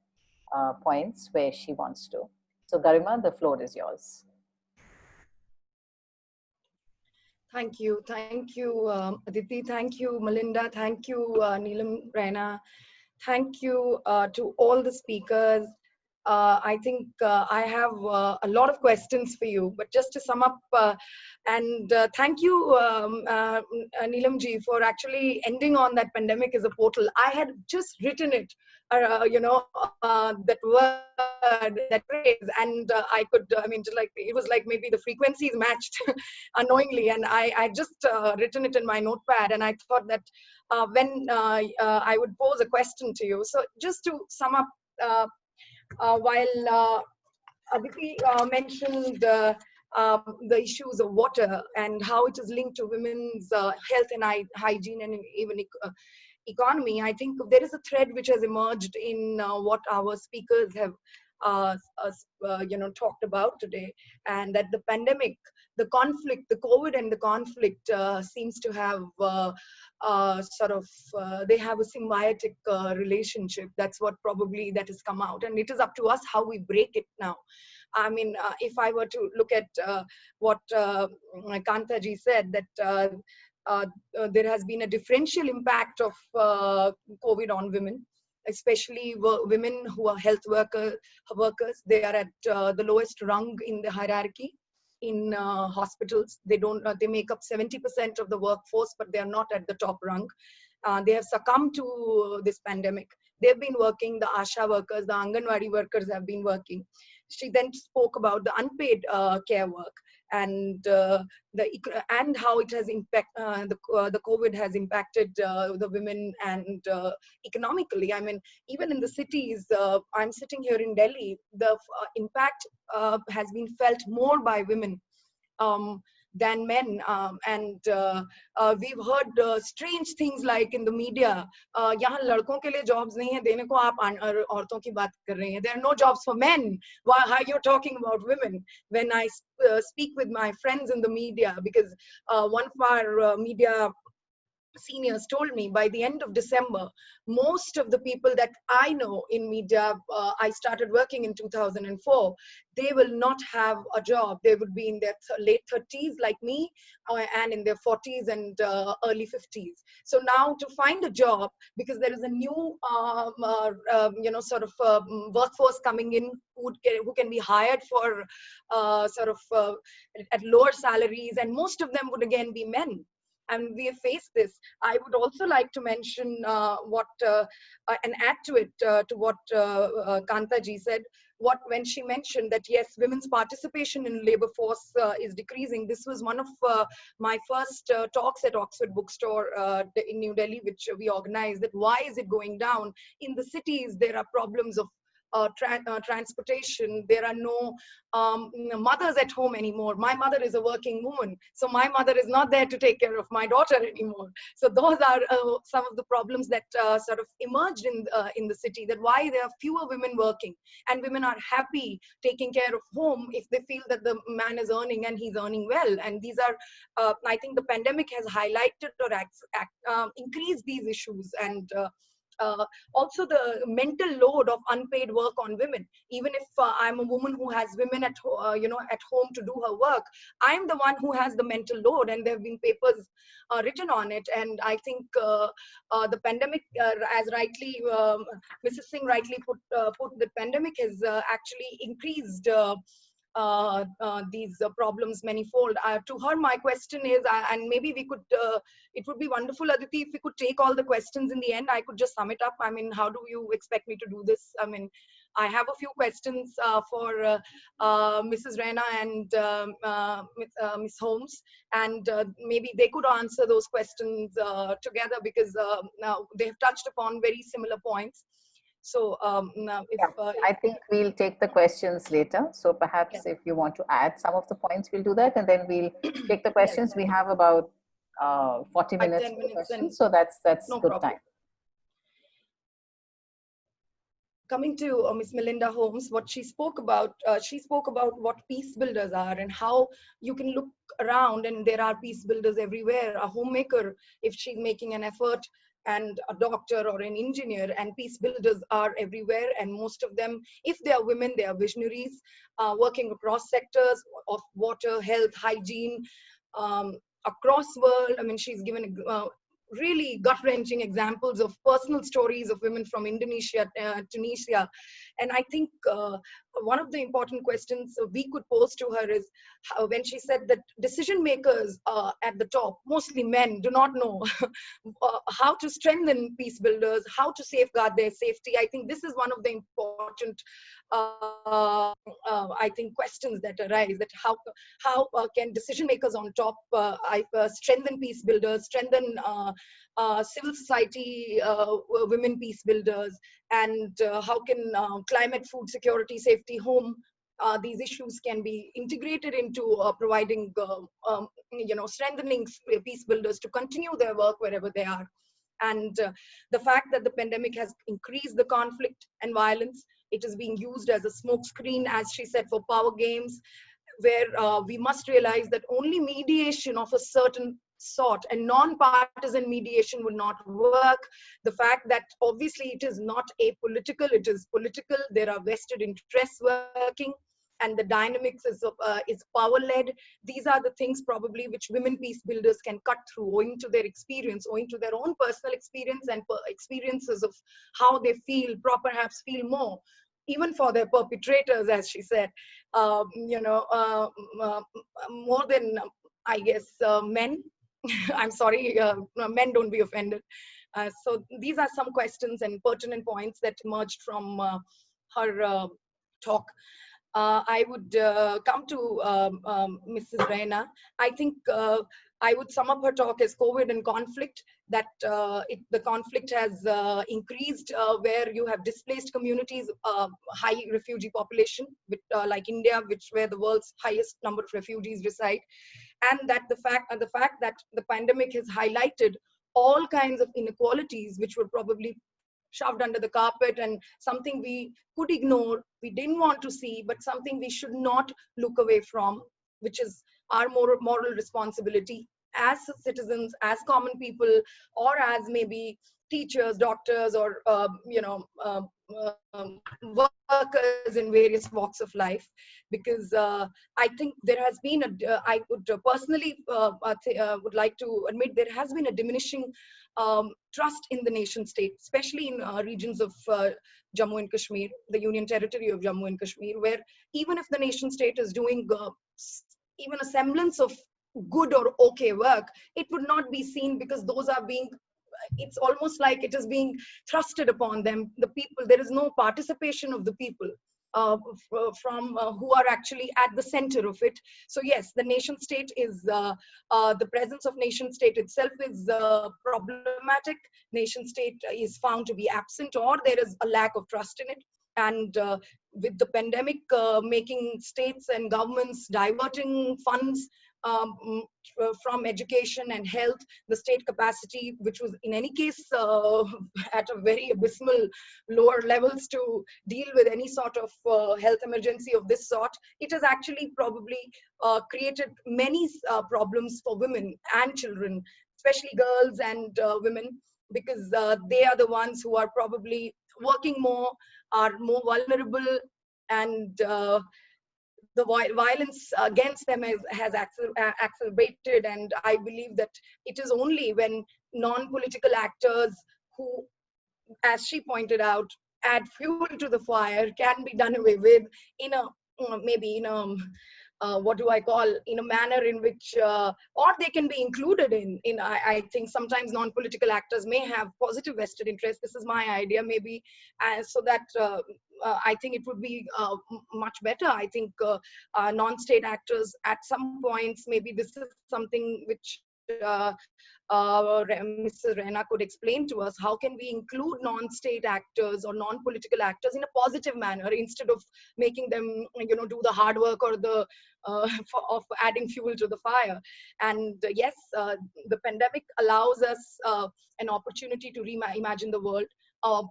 F: points where she wants to. So Garima, the floor is yours.
B: Thank you, Aditi. Thank you, Melinda. Thank you, Neelam Raina. Thank you to all the speakers. I think I have a lot of questions for you, but just to sum up, and thank you, Neelam ji, for actually ending on that pandemic is a portal. I had just written it, that word, that phrase, and I could, just like, it was like maybe the frequencies matched unknowingly, and I just written it in my notepad, and I thought that when I would pose a question to you. So just to sum up, while Aditi mentioned the issues of water and how it is linked to women's health and hygiene and even economy, I think there is a thread which has emerged in what our speakers have talked about today, and that the pandemic, the conflict, the COVID and the conflict seems to have they have a symbiotic relationship. That's what probably that has come out, and it is up to us how we break it now. I mean, if I were to look at what Kanta ji said, that there has been a differential impact of COVID on women, especially women who are health workers. They are at the lowest rung in the hierarchy in hospitals. They make up 70% of the workforce, but they are not at the top rung. They have succumbed to this pandemic. They've been working, the ASHA workers, the Anganwadi workers have been working. She then spoke about the unpaid care work and and how it has the COVID has impacted the women and economically. I mean, even in the cities, I'm sitting here in Delhi, the impact has been felt more by women than men, and we've heard strange things like in the media, यहाँ लड़कों के लिए jobs नहीं है देने को, आप औरतों की बात कर रहे हैं. There are no jobs for men. Why are you talking about women? When I speak with my friends in the media, because one of our media seniors told me by the end of December, most of the people that I know in media, I started working in 2004, they will not have a job. They would be in their late 30s like me, and in their 40s and early 50s. So now to find a job, because there is a new workforce coming in who can be hired for at lower salaries, and most of them would again be men. And we have faced this. I would also like to mention and add to it, to what Kanta ji said, when she mentioned that yes, women's participation in labor force is decreasing. This was one of my first talks at Oxford Bookstore in New Delhi, which we organized, that why is it going down? In the cities, there are problems of transportation. There are no mothers at home anymore. My mother is a working woman, so my mother is not there to take care of my daughter anymore. So those are some of the problems that sort of emerged in the city, that why there are fewer women working, and women are happy taking care of home if they feel that the man is earning and he's earning well. And these are I think the pandemic has highlighted or increased these issues, and also the mental load of unpaid work on women. Even if I'm a woman who has women at home to do her work, I'm the one who has the mental load, and there have been papers written on it. And I think the pandemic, as rightly Mrs. Singh rightly put, the pandemic has actually increased these problems manifold. To her, my question is, and maybe we could, it would be wonderful, Aditi, if we could take all the questions in the end. I could just sum it up. I mean, how do you expect me to do this? I mean, I have a few questions for Mrs. Raina and Ms. Holmes, and maybe they could answer those questions together, because now they have touched upon very similar points. So now if
F: I think we'll take the questions later. So perhaps if you want to add some of the points, we'll do that, and then we'll take the questions. We have about 40 minutes
B: 10
F: for the
B: minutes,
F: questions, so that's
B: no
F: good
B: problem.
F: time.
B: Coming to Miss Melinda Holmes, what she spoke about what peace builders are and how you can look around and there are peace builders everywhere. A homemaker, if she's making an effort, and a doctor or an engineer, and peace builders are everywhere. And most of them, if they are women, they are visionaries working across sectors of water, health, hygiene, across world. I mean, she's given really gut-wrenching examples of personal stories of women from Indonesia, Tunisia. And I think one of the important questions we could pose to her is when she said that decision makers at the top, mostly men, do not know how to strengthen peace builders, how to safeguard their safety. I think this is one of the important I think questions that arise, that how can decision makers on top strengthen peace builders, strengthen civil society women peace builders, and how can climate, food security, safety, home, these issues can be integrated into providing strengthening peace builders to continue their work wherever they are. And the fact that the pandemic has increased the conflict and violence, it is being used as a smokescreen, as she said, for power games, where we must realize that only mediation of a certain sort and non-partisan mediation will not work. The fact that obviously it is not apolitical, it is political. There are vested interests working, and the dynamics is power-led. These are the things probably which women peace builders can cut through, owing to their experience, owing to their own personal experience and experiences of how they feel, perhaps feel more, even for their perpetrators, as she said, more than, I guess, men. I'm sorry, men, don't be offended. So these are some questions and pertinent points that emerged from her talk. I would come to Mrs. Raina. I think I would sum up her talk as COVID and conflict, that the conflict has increased where you have displaced communities, high refugee population, like India, where the world's highest number of refugees reside, and that the fact that the pandemic has highlighted all kinds of inequalities which were probably shoved under the carpet, and something we could ignore, we didn't want to see, but something we should not look away from, which is our moral responsibility as citizens, as common people, or as maybe teachers, doctors, or workers in various walks of life. Because I think there has been I would personally would like to admit there has been a diminishing trust in the nation state, especially in regions of Jammu and Kashmir, the Union Territory of Jammu and Kashmir, where even if the nation state is doing even a semblance of good or okay work, it would not be seen, because those are being, it's almost like it is being thrusted upon them. The people, there is no participation of the people from who are actually at the center of it. So yes, the nation state is, the presence of nation state itself is problematic. Nation state is found to be absent, or there is a lack of trust in it. And with the pandemic making states and governments diverting funds from education and health, the state capacity, which was in any case at a very abysmal lower levels to deal with any sort of health emergency of this sort, it has actually probably created many problems for women and children, especially girls and women, because they are the ones who are probably working more, are more vulnerable, and the violence against them has accelerated. And I believe that it is only when non-political actors who, as she pointed out, add fuel to the fire, can be done away with in a maybe in a what do I call, in a manner in which, or they can be included in I think sometimes non-political actors may have positive vested interest. This is my idea, maybe, so that I think it would be much better. I think non-state actors at some points, maybe this is something which Mrs. Raina could explain to us, how can we include non-state actors or non-political actors in a positive manner instead of making them, do the hard work or the of adding fuel to the fire. And yes, the pandemic allows us an opportunity to reimagine the world,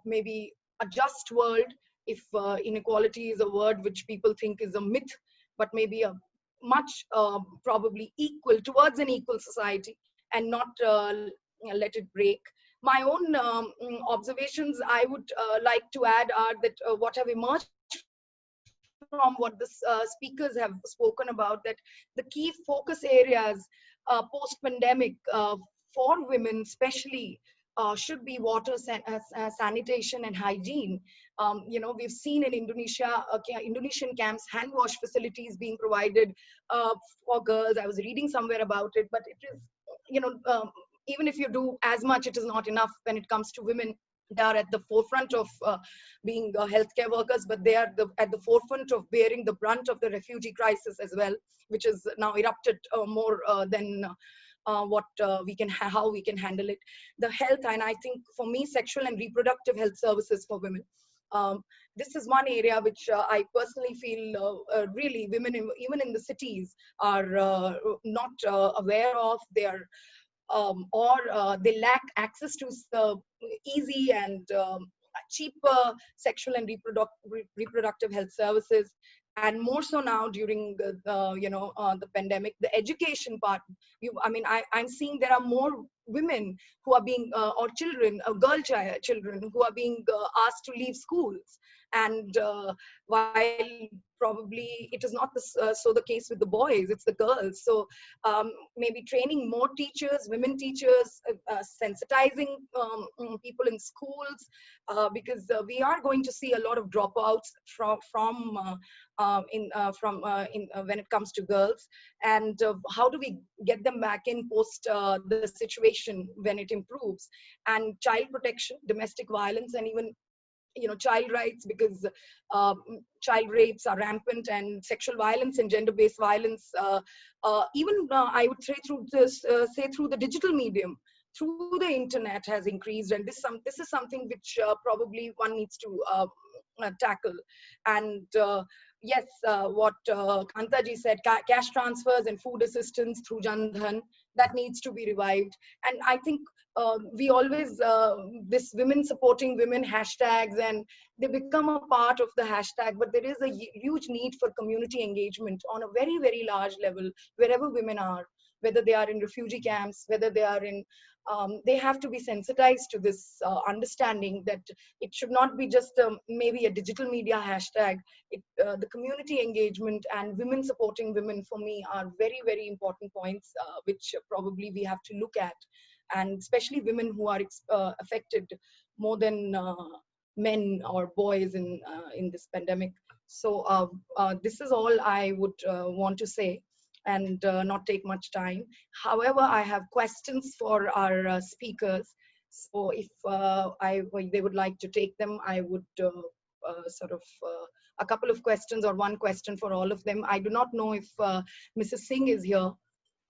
B: maybe a just world. If inequality is a word which people think is a myth, but maybe a much probably equal, towards an equal society, and not let it break. My own observations I would like to add are that what have emerged from what the speakers have spoken about, that the key focus areas post-pandemic for women especially should be water, sanitation and hygiene. We've seen in Indonesia, Indonesian camps, hand wash facilities being provided for girls. I was reading somewhere about it, but it is, even if you do as much, it is not enough when it comes to women. They are at the forefront of being healthcare workers, but they are at the forefront of bearing the brunt of the refugee crisis as well, which is now erupted more than what how we can handle it. The health, and I think for me, sexual and reproductive health services for women. This is one area which I personally feel really women, even in the cities, are not aware of. They are or they lack access to easy and cheaper sexual and reproductive health services. And more so now during the pandemic, the education part. I'm seeing there are more women who are being or children, children who are being asked to leave schools. And while probably it is not so the case with the boys, it's the girls. So maybe training more teachers, women teachers, sensitizing people in schools, because we are going to see a lot of dropouts when it comes to girls. And how do we get them back in post the situation when it improves? And child protection, domestic violence, and even child rights, because child rapes are rampant, and sexual violence and gender-based violence, even I would say through the digital medium, through the internet, has increased. And this is something which probably one needs to tackle. And yes, what Kanta ji said, cash transfers and food assistance through Jan Dhan, that needs to be revived. And I think we always, this women supporting women hashtags, and they become a part of the hashtag, but there is a huge need for community engagement on a very, very large level, wherever women are, whether they are in refugee camps, whether they are in, they have to be sensitized to this understanding that it should not be just maybe a digital media hashtag. The community engagement and women supporting women, for me, are very, very important points, which probably we have to look at. And especially women who are affected more than men or boys in this pandemic. So this is all I would want to say, and not take much time. However, I have questions for our speakers. So if they would like to take them, I would a couple of questions or one question for all of them. I do not know if Mrs. Singh is here.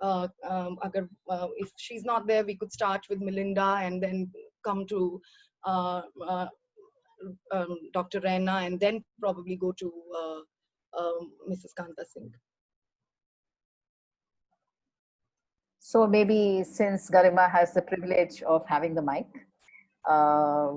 B: If she's not there, we could start with Melinda and then come to Dr. Raina, and then probably go to Mrs. Kanta Singh.
F: So maybe since Garima has the privilege of having the mic,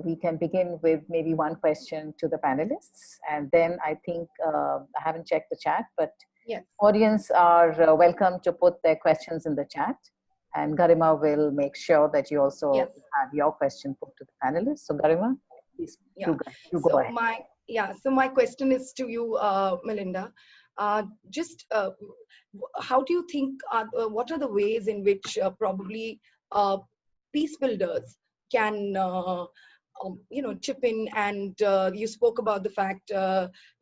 F: we can begin with maybe one question to the panelists. And then I think, I haven't checked the chat, but
B: yes,
F: audience are welcome to put their questions in the chat. And Garima will make sure that you also
B: yes,
F: have your question put to the panelists. So Garima, please do go ahead.
B: So my question is to you, Melinda. How do you think, what are the ways in which probably peace builders can chip in? And you spoke about the fact,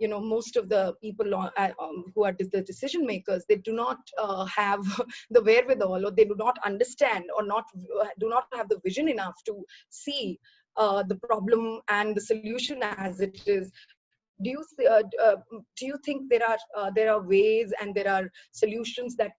B: most of the people who are the decision makers, they do not have the wherewithal, or they do not understand, or do not have the vision enough to see the problem and the solution as it is. do you think there are ways and there are solutions that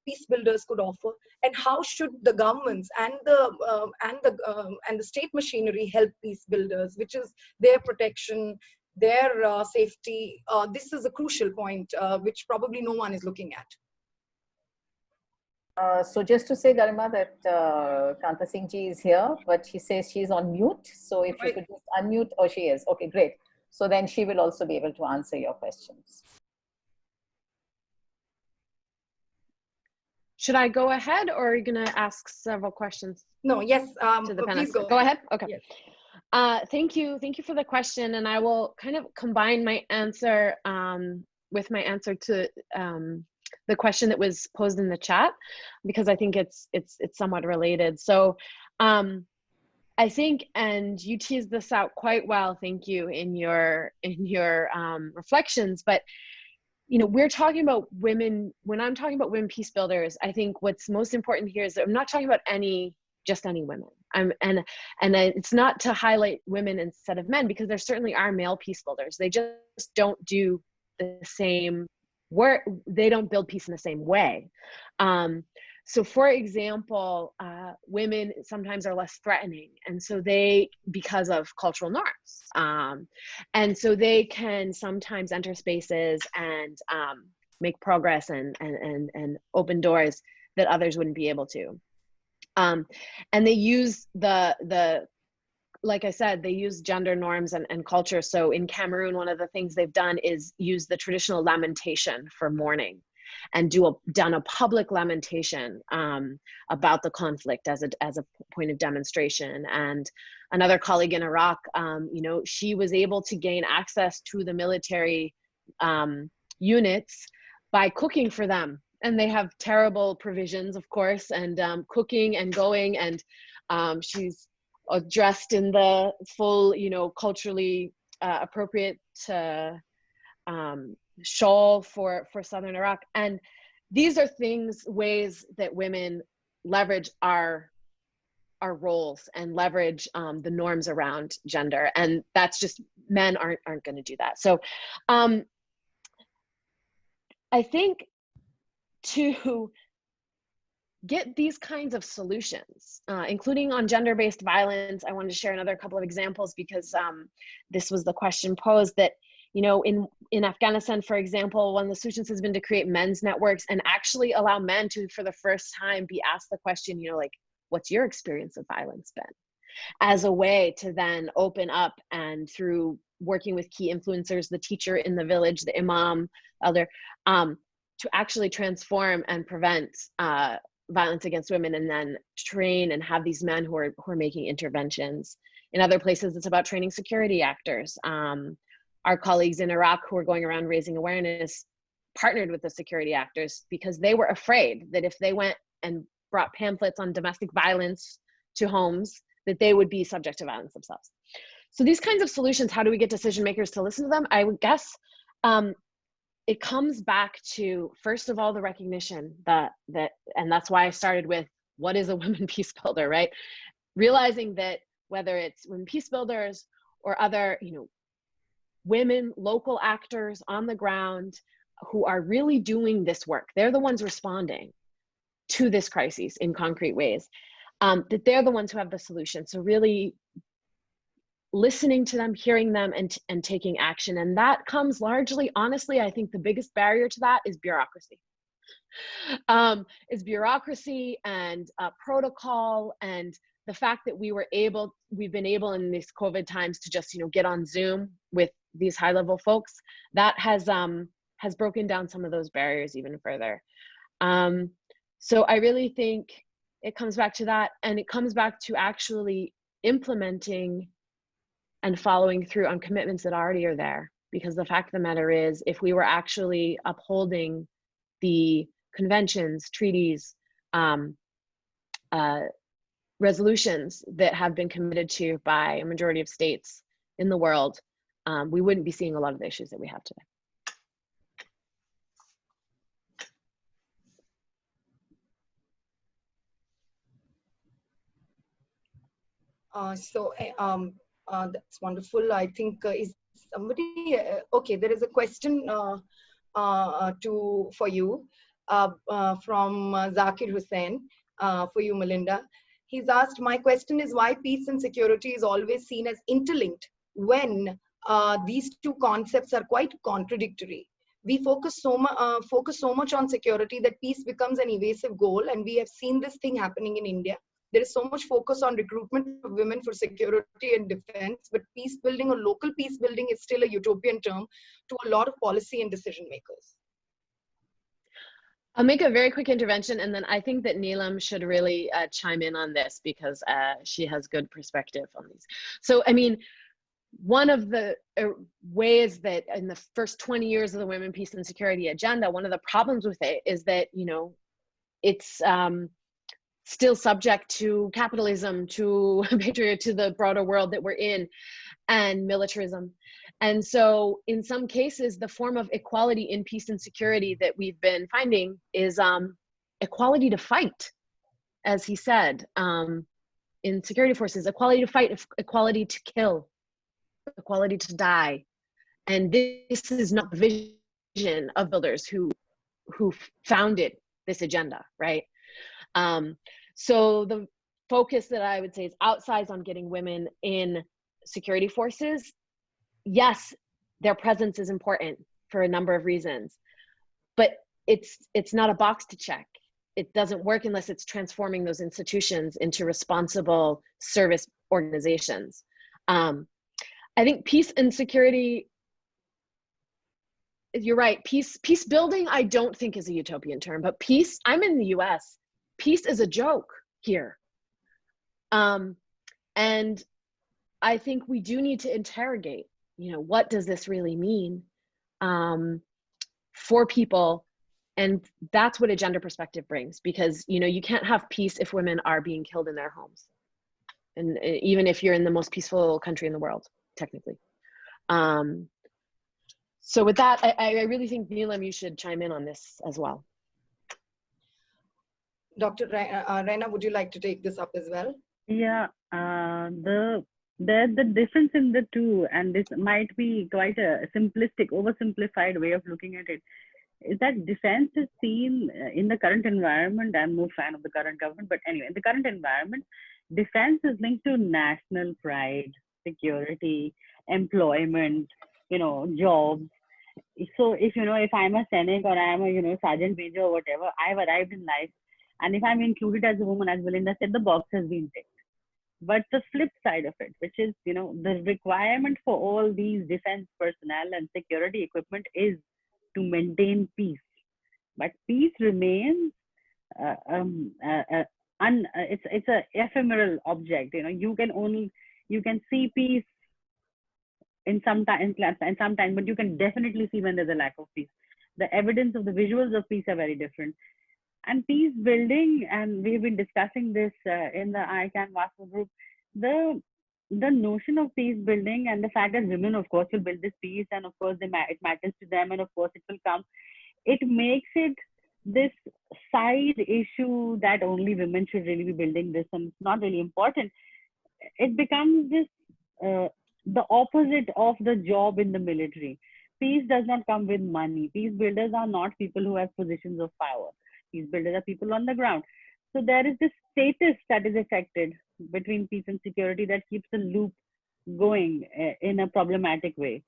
B: peace builders could offer, and how should the governments and the state machinery help peace builders, which is their protection, their safety? This is a crucial point which probably no one is looking at.
F: So just to say, Garima, that Kanta Singh ji is here, but she says she's on mute. So if you could just unmute, oh, she is. Okay, great. So then she will also be able to answer your questions.
G: Should I go ahead, or are you going to ask several questions?
B: No, yes.
G: To the
B: Please
G: panelists?
B: go
G: ahead. Okay.
B: Yes.
G: Thank you for the question, and I will kind of combine my answer with my answer to the question that was posed in the chat, because I think it's somewhat related. So I think, and you teased this out quite well, thank you, in your reflections, but you know, we're talking about women. When I'm talking about women peace builders, I think what's most important here is that I'm not talking about just any women. And it's not to highlight women instead of men, because there certainly are male peace builders. They just don't do the same work. They don't build peace in the same way. So for example, women sometimes are less threatening. And so because of cultural norms. And so they can sometimes enter spaces and make progress and open doors that others wouldn't be able to. And they use like I said, they use gender norms and culture. So in Cameroon, one of the things they've done is use the traditional lamentation for mourning, and done a public lamentation about the conflict as a point of demonstration. And another colleague in Iraq, you know, she was able to gain access to the military units by cooking for them. And they have terrible provisions, of course, and cooking and going, and she's dressed in the full, you know, culturally appropriate shawl for Southern Iraq. And these are ways that women leverage our roles and leverage the norms around gender. And that's just, men aren't going to do that. So I think to get these kinds of solutions, including on gender-based violence, I wanted to share another couple of examples, because this was the question posed, that, you know, in Afghanistan, for example, one of the solutions has been to create men's networks and actually allow men to, for the first time, be asked the question, you know, like, what's your experience of violence been? As a way to then open up, and through working with key influencers, the teacher in the village, the imam, elder, to actually transform and prevent violence against women, and then train and have these men who are making interventions. In other places, it's about training security actors. Our colleagues in Iraq who are going around raising awareness partnered with the security actors, because they were afraid that if they went and brought pamphlets on domestic violence to homes, that they would be subject to violence themselves. So these kinds of solutions, how do we get decision makers to listen to them? I would guess it comes back to, first of all, the recognition that, and that's why I started with, what is a women peace builder, right? Realizing that whether it's women peace builders or other, you know, women, local actors on the ground who are really doing this work, they're the ones responding to this crisis in concrete ways, that they're the ones who have the solution. So really listening to them, hearing them, and taking action. And that comes largely, honestly, I think the biggest barrier to that is bureaucracy. Is bureaucracy and protocol, and the fact that we've been able in these COVID times to just, you know, get on Zoom with these high-level folks, that has broken down some of those barriers even further. So I really think it comes back to that, and it comes back to actually implementing and following through on commitments that already are there. Because the fact of the matter is, if we were actually upholding the conventions, treaties, resolutions that have been committed to by a majority of states in the world, we wouldn't be seeing a lot of the issues that we have today.
B: That's wonderful. I think somebody, okay, there is a question for you from Zakir Hussain for you, Melinda. He's asked, my question is why peace and security is always seen as interlinked when these two concepts are quite contradictory. We focus so much on security that peace becomes an evasive goal, and we have seen this thing happening in India. There is so much focus on recruitment of women for security and defense, but peace building or local peace building is still a utopian term to a lot of policy and decision makers.
G: I'll make a very quick intervention, and then I think that Neelam should really chime in on this because she has good perspective on these. So, I mean, one of the ways that in the first 20 years of the Women, Peace and Security agenda, one of the problems with it is that, you know, it's still subject to capitalism, to to the broader world that we're in, and militarism. And so in some cases, the form of equality in peace and security that we've been finding is equality to fight, as he said, in security forces, equality to fight, equality to kill, equality to die. And this is not the vision of builders who founded this agenda, right? So the focus that I would say is outsized on getting women in security forces. Yes, their presence is important for a number of reasons, but it's not a box to check. It doesn't work unless it's transforming those institutions into responsible service organizations. I think peace and security, you're right, peace building I don't think is a utopian term, but peace, I'm in the US, peace is a joke here. And I think we do need to interrogate, you know, what does this really mean for people? And that's what a gender perspective brings, because, you know, you can't have peace if women are being killed in their homes. And even if you're in the most peaceful country in the world, technically. So with that, I really think, Neelam, you should chime in on this as well.
B: Dr. Raina, would you like to take this up as well?
H: Yeah, the difference in the two, and this might be quite a simplistic, oversimplified way of looking at it, is that defense is seen in the current environment. I'm no fan of the current government, but anyway, in the current environment, defense is linked to national pride, security, employment, you know, jobs. So if, you know, if I'm a Sainik or I'm a, you know, sergeant major or whatever, I've arrived in life, and if I'm included as a woman, as Melinda said, the box has been ticked. But the flip side of it, which is, you know, the requirement for all these defense personnel and security equipment is to maintain peace. But peace remains it's a ephemeral object. You know, you can see peace in some time, but you can definitely see when there's a lack of peace. The evidence of the visuals of peace are very different. And peace building, and we've been discussing this in the ICAN WASL group, the notion of peace building and the fact that women, of course, will build this peace, and of course it matters to them, and of course it will come. It makes it this side issue that only women should really be building this, and it's not really important. It becomes this the opposite of the job in the military. Peace does not come with money. Peace builders are not people who have positions of power. Peace builders are people on the ground. So there is this status that is affected between peace and security that keeps the loop going in a problematic way.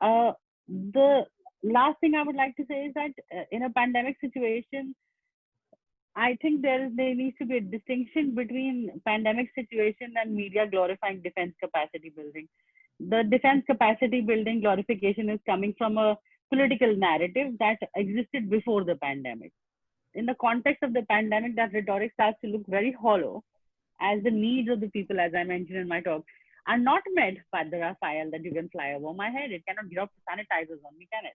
H: The last thing I would like to say is that in a pandemic situation, I think there needs to be a distinction between pandemic situation and media glorifying defense capacity building. The defense capacity building glorification is coming from a political narrative that existed before the pandemic. In the context of the pandemic, that rhetoric starts to look very hollow, as the needs of the people, as I mentioned in my talk, are not met by the file that you can fly over my head. It cannot get off the sanitizers on me, can it?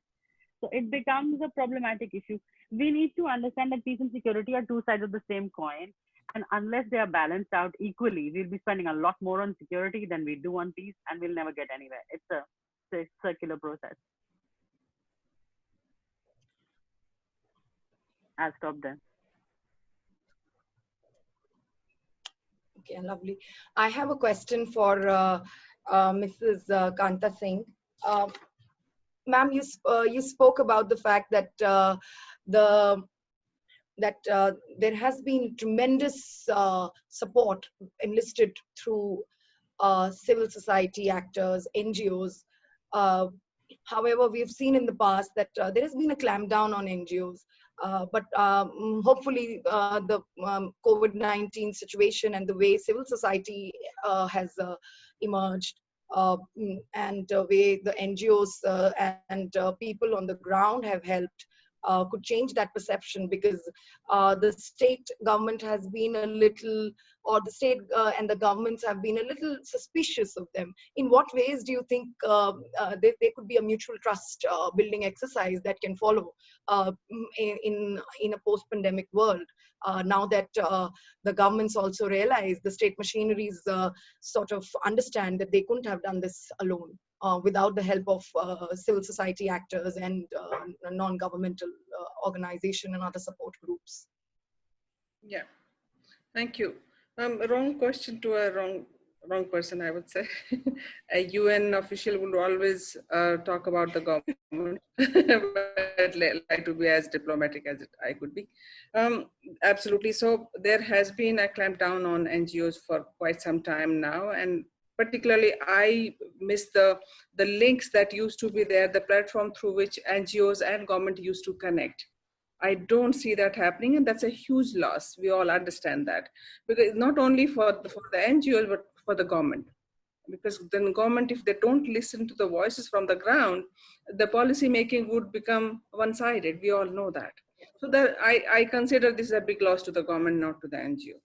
H: So it becomes a problematic issue. We need to understand that peace and security are two sides of the same coin. And unless they are balanced out equally, we'll be spending a lot more on security than we do on peace, and we'll never get anywhere. It's a circular process. I'll stop there.
B: Okay, lovely. I have a question for Mrs. Kanta Singh. Ma'am, you spoke about the fact that the there has been tremendous support enlisted through civil society actors, NGOs. However, we've seen in the past that there has been a clampdown on NGOs. But hopefully the COVID-19 situation and the way civil society has emerged, and the way the NGOs and people on the ground have helped could change that perception, because the state government has been a little, or the state and the governments have been a little suspicious of them. In what ways do you think there could be a mutual trust building exercise that can follow in a post-pandemic world? Now that the governments also realize, the state machineries sort of understand that they couldn't have done this alone. Without the help of civil society actors and non-governmental organization and other support groups.
E: Yeah, thank you. Wrong question to a wrong person, I would say. A UN official would always talk about the government, but like to be as diplomatic as I could be. Absolutely. So there has been a clampdown on NGOs for quite some time now, and particularly I miss the links that used to be there, the platform through which NGOs and government used to connect. I don't see that happening, and that's a huge loss. We all understand that, because not only for the NGOs, but for the government. Because then government, if they don't listen to the voices from the ground, the policy making would become one-sided. We all know that. So that I consider this a big loss to the government, not to the NGO.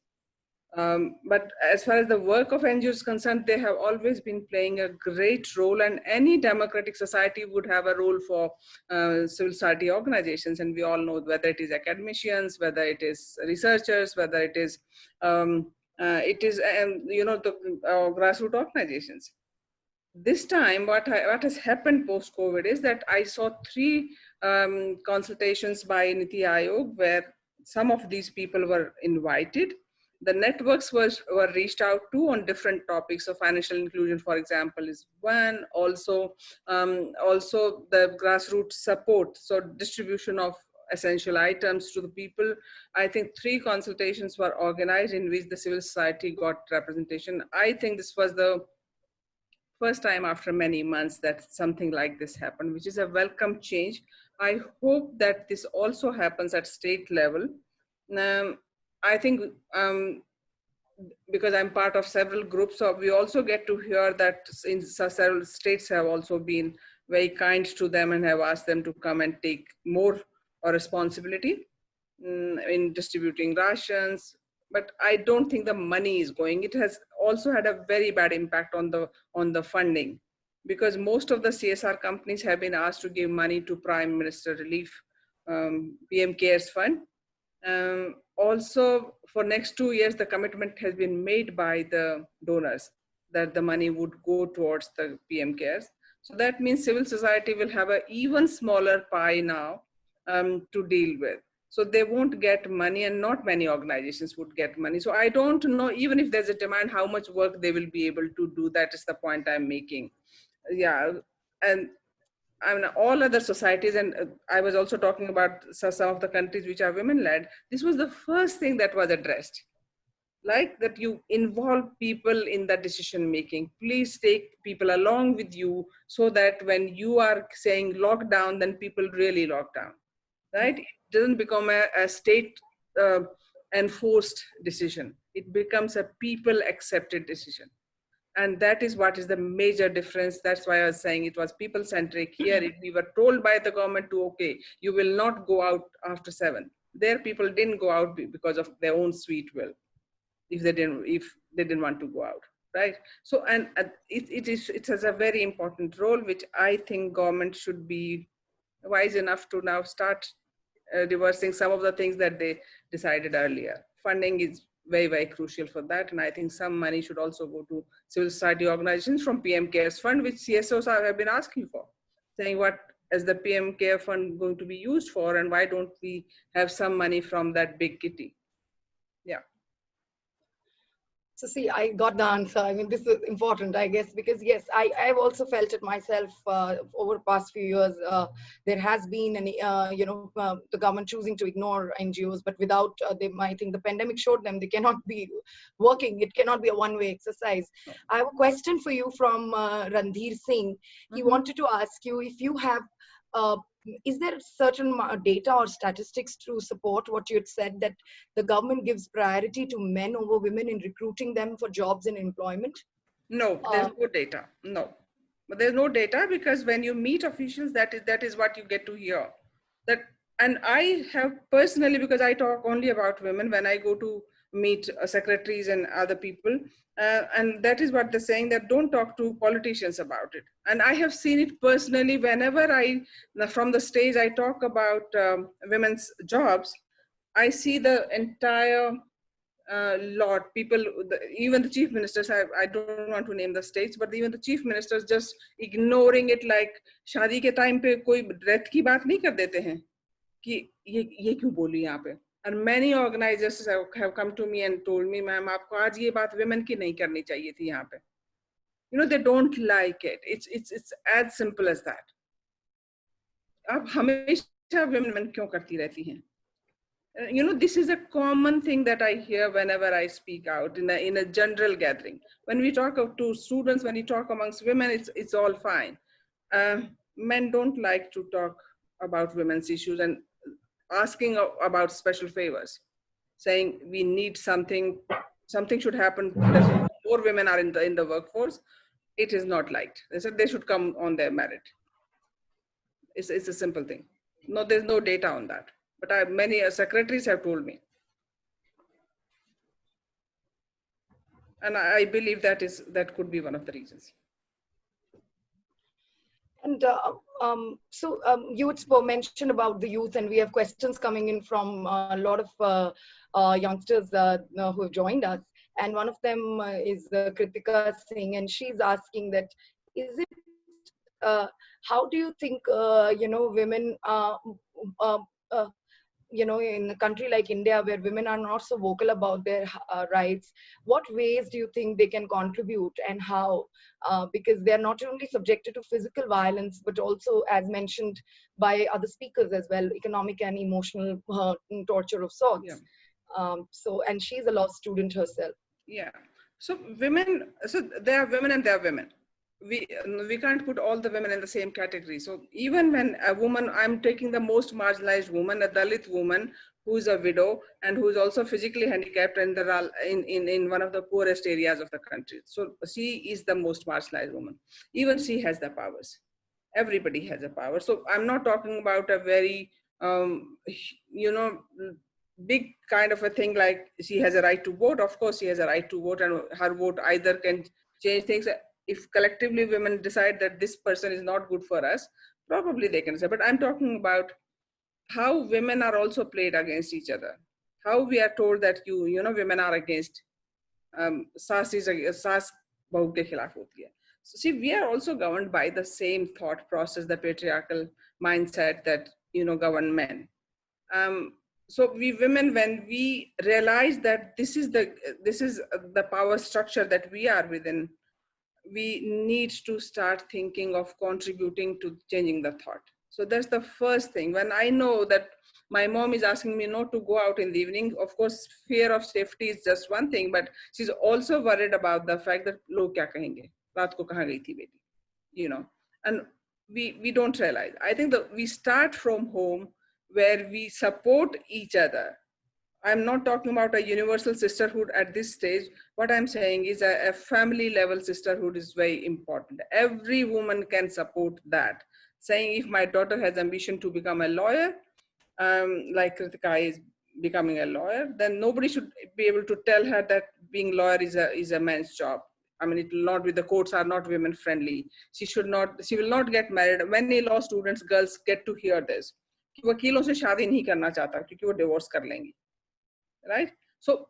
E: But as far as the work of NGOs is concerned, they have always been playing a great role, and any democratic society would have a role for civil society organizations. And we all know, whether it is academicians, whether it is researchers, whether it is the grassroots organizations. This time, what has happened post-COVID is that I saw 3 consultations by Niti Aayog, where some of these people were invited. The networks were reached out to on different topics. So financial inclusion, for example, is one. Also the grassroots support, so distribution of essential items to the people. I think 3 consultations were organized in which the civil society got representation. I think this was the first time after many months that something like this happened, which is a welcome change. I hope that this also happens at state level. I think because I'm part of several groups, so we also get to hear that in several states have also been very kind to them and have asked them to come and take more responsibility in distributing rations. But I don't think the money is going. It has also had a very bad impact on the funding, because most of the CSR companies have been asked to give money to Prime Minister Relief, PM Cares Fund. Also, for next 2 years, the commitment has been made by the donors that the money would go towards the PM Cares. So that means civil society will have an even smaller pie now to deal with. So they won't get money, and not many organizations would get money. So I don't know, even if there's a demand, how much work they will be able to do. That is the point I'm making. Yeah, and I mean, all other societies, and I was also talking about some of the countries which are women-led. This was the first thing that was addressed, like that you involve people in the decision-making. Please take people along with you, so that when you are saying lockdown, then people really lock down, right? It doesn't become a state enforced decision. It becomes a people-accepted decision. And that is what is the major difference. That's why I was saying it was people-centric. Here, we were told by the government to, okay, you will not go out after 7. There, people didn't go out because of their own sweet will, if they didn't want to go out, right? So, and it has a very important role, which I think government should be wise enough to now start reversing some of the things that they decided earlier. Funding is very, very crucial for that. And I think some money should also go to civil society organizations from PM Cares Fund, which CSOs have been asking for, saying what is the PM Care Fund going to be used for, and why don't we have some money from that big kitty? Yeah.
B: So see, I got the answer. I mean, this is important, I guess, because yes, I've also felt it myself over the past few years. There has been the government choosing to ignore NGOs, but without them, I think the pandemic showed them they cannot be working. It cannot be a one-way exercise. I have a question for you from Randhir Singh. He wanted to ask you if you have is there certain data or statistics to support what you had said, that the government gives priority to men over women in recruiting them for jobs and employment?
E: No, there's no data. No, but there's no data, because when you meet officials, that is what you get to hear. That, and I have personally, because I talk only about women when I go to meet secretaries and other people, and that is what they're saying, that don't talk to politicians about it. And I have seen it personally whenever from the stage I talk about women's jobs. I see the entire lot people, even the chief ministers, I don't want to name the states, but even the chief ministers just ignoring it, like शादी के time पे कोई death की बात नहीं कर देते हैं कि ये क्यों बोली यहाँ पे. And many organizers have come to me and told me, ma'am, आपको आज ये बात women की नहीं करनी चाहिए थी यहाँ पे. You know, they don't like it. It's as simple as that. अब हमेशा women क्यों करती रहती हैं? You know, this is a common thing that I hear whenever I speak out in a general gathering. When we talk to students, when we talk amongst women, it's all fine. Men don't like to talk about women's issues and asking about special favors, saying we need something should happen. More women are in the workforce. It is not liked. They said they should come on their merit. It's a simple thing. No, there's no data on that. But many secretaries have told me. And I believe that could be one of the reasons.
B: And you would mention about the youth, and we have questions coming in from a lot of youngsters who have joined us. And one of them is Kanta Singh, and she's asking that, is it, how do you think, women, in a country like India, where women are not so vocal about their rights, what ways do you think they can contribute, and how? Because they're not only subjected to physical violence, but also, as mentioned by other speakers as well, economic and emotional torture of sorts. Yeah. And she's a law student herself.
E: Yeah. So women, so there are women and there are women. We can't put all the women in the same category. So even when a woman, I'm taking the most marginalized woman, a Dalit woman who is a widow and who is also physically handicapped and in one of the poorest areas of the country. So she is the most marginalized woman. Even she has the powers. Everybody has a power. So I'm not talking about a very, big kind of a thing like she has a right to vote. Of course, she has a right to vote, and her vote either can change things. If collectively women decide that this person is not good for us, probably they can say. But I'm talking about how women are also played against each other. How we are told that women are against saas bahu ke khilaf hoti hai. So see, we are also governed by the same thought process, the patriarchal mindset that govern men. So we women, when we realize that this is the power structure that we are within, we need to start thinking of contributing to changing the thought. So that's the first thing. When I know that my mom is asking me not to go out in the evening, of course, fear of safety is just one thing, but she's also worried about the fact that log kya kahenge, raat ko kahan gayi thi beti, and we don't realize. I think that we start from home where we support each other. I'm not talking about a universal sisterhood at this stage. What I'm saying is a family level sisterhood is very important. Every woman can support that. Saying if my daughter has ambition to become a lawyer, like Kritika is becoming a lawyer, then nobody should be able to tell her that being lawyer is a man's job. I mean, it will not be, the courts are not women friendly. She will not get married. Many law students, girls get to hear this. वकीलों से शादी नहीं करना चाहता क्योंकि वो divorce कर लेंगी. Right? So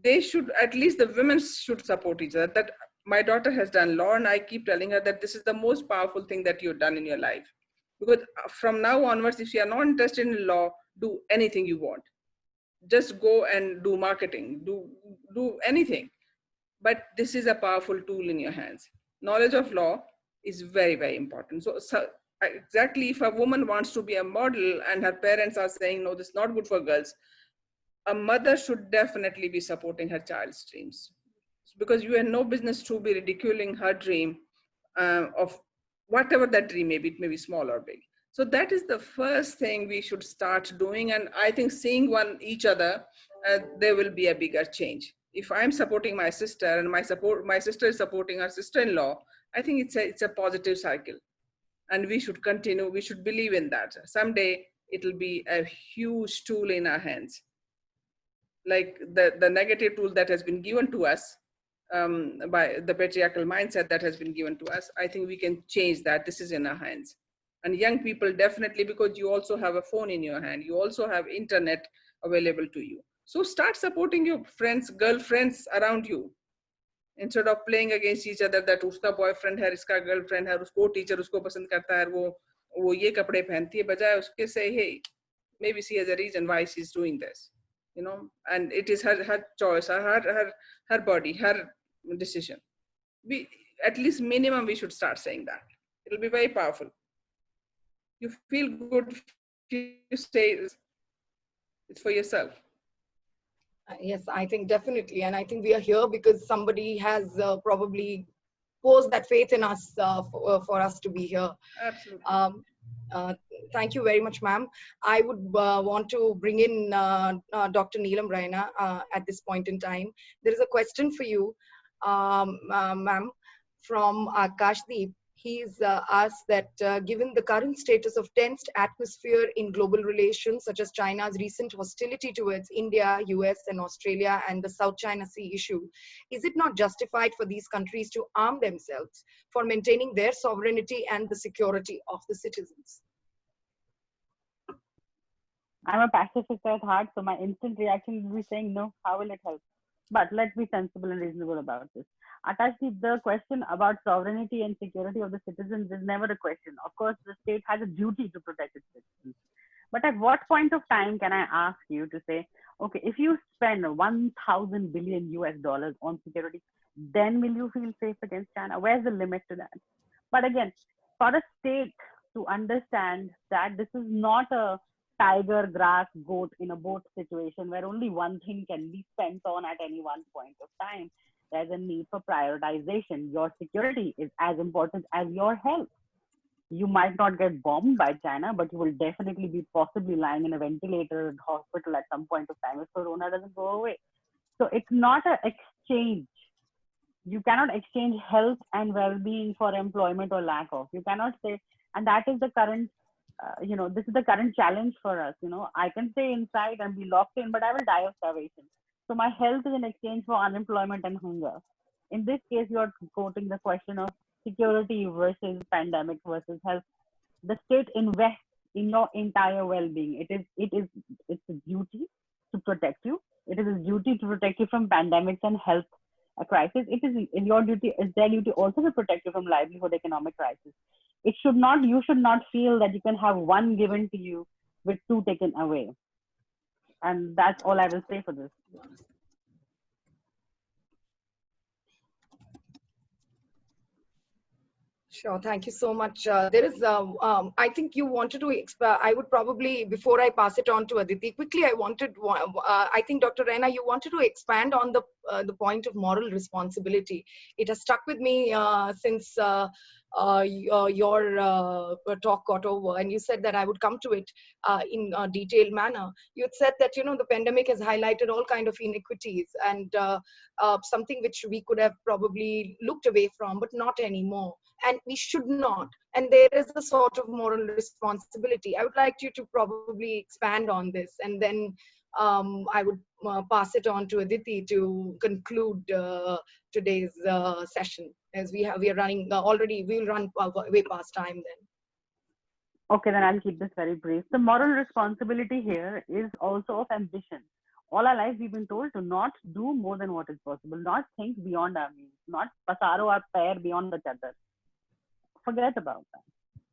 E: they should, at least the women should support each other. That my daughter has done law, and I keep telling her that this is the most powerful thing that you've done in your life. Because from now onwards, if you are not interested in law, do anything you want. Just go and do marketing, do anything. but this is a powerful tool in your hands. Knowledge of law is very, very important. So exactly, if a woman wants to be a model and her parents are saying, no, this is not good for girls, a mother should definitely be supporting her child's dreams, because you have no business to be ridiculing her dream of whatever that dream may be. It may be small or big. So that is the first thing we should start doing. And I think seeing each other, there will be a bigger change. If I'm supporting my sister and my sister is supporting her sister-in-law, I think it's a positive cycle. And we should continue, we should believe in that. Someday it'll be a huge tool in our hands. Like the negative tool that has been given to us by the patriarchal mindset that has been given to us, I think we can change that. This is in our hands. And young people definitely, because you also have a phone in your hand, you also have internet available to you. So start supporting your friends, girlfriends around you. Instead of playing against each other that uska boyfriend hai, iska girlfriend hai, usko teacher usko pasand karta hai, wo ye kapde pehnti hai, bajaye uske say, hey, maybe she has a reason why she's doing this, you know, and it is her choice, her body, her decision. We, at least minimum, we should start saying that. It'll be very powerful. You feel good if you say it's for yourself.
B: Yes, I think definitely. And I think we are here because somebody has probably posed that faith in us for us to be here.
E: Absolutely.
B: Thank you very much, ma'am. I would want to bring in Dr. Neelam Raina at this point in time. There is a question for you, ma'am, from Akashdeep. He's asked that given the current status of tensed atmosphere in global relations, such as China's recent hostility towards India, US, and Australia, and the South China Sea issue, is it not justified for these countries to arm themselves for maintaining their sovereignty and the security of the citizens?
H: I'm a pacifist at heart, so my instant reaction would be saying, no, how will it help? But let's be sensible and reasonable about this. Atashi, the question about sovereignty and security of the citizens is never a question. Of course, the state has a duty to protect its citizens. But at what point of time can I ask you to say, okay, if you spend 1,000 billion US dollars on security, then will you feel safe against China? Where's the limit to that? But again, for a state to understand that this is not a tiger, grass, goat in a boat situation where only one thing can be spent on at any one point of time. There's a need for prioritization. Your security is as important as your health. You might not get bombed by China, but you will definitely be possibly lying in a ventilator at hospital at some point of time if Corona doesn't go away. So it's not an exchange. You cannot exchange health and well-being for employment or lack of. You cannot say, and that is the current this is the current challenge for us. I can stay inside and be locked in, but I will die of starvation. So my health is in exchange for unemployment and hunger. In this case, you're quoting the question of security versus pandemic versus health. The state invests in your entire well-being. It's a duty to protect you. It is a duty to protect you from pandemics and health crisis. It is in your duty, it's their duty also to protect you from livelihood economic crisis. You should not feel that you can have one given to you with two taken away. And that's all I will say for this.
B: Sure, thank you so much. There is, I think you wanted to, I would probably, before I pass it on to Aditi, quickly I think Dr. Raina, you wanted to expand on the point of moral responsibility. It has stuck with me since your talk got over, and you said that I would come to it in a detailed manner. You had said that, the pandemic has highlighted all kind of inequities and something which we could have probably looked away from, but not anymore. And we should not. And there is a sort of moral responsibility. I would like you to probably expand on this, and then I would pass it on to Aditi to conclude today's session, as we are running already. We'll run way past time then.
H: Okay, then I'll keep this very brief. The moral responsibility here is also of ambition. All our lives we've been told to not do more than what is possible, not think beyond our means, not pasaro our pair beyond the chadar. Forget about that.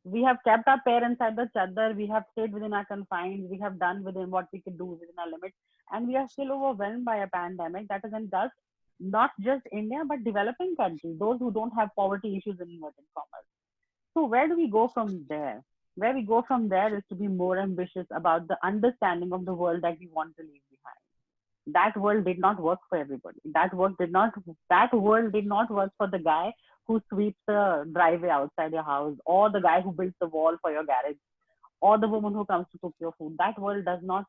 H: We have kept our pair inside the chadar, we have stayed within our confines, we have done within what we could do within our limits, and we are still overwhelmed by a pandemic that is and does not just India, but developing countries, those who don't have poverty issues in inverted commas. So where do we go from there? Where we go from there is to be more ambitious about the understanding of the world that we want to leave behind. That world did not work for everybody. That world did not work for the guy who sweeps the driveway outside your house, or the guy who builds the wall for your garage, or the woman who comes to cook your food. That world does not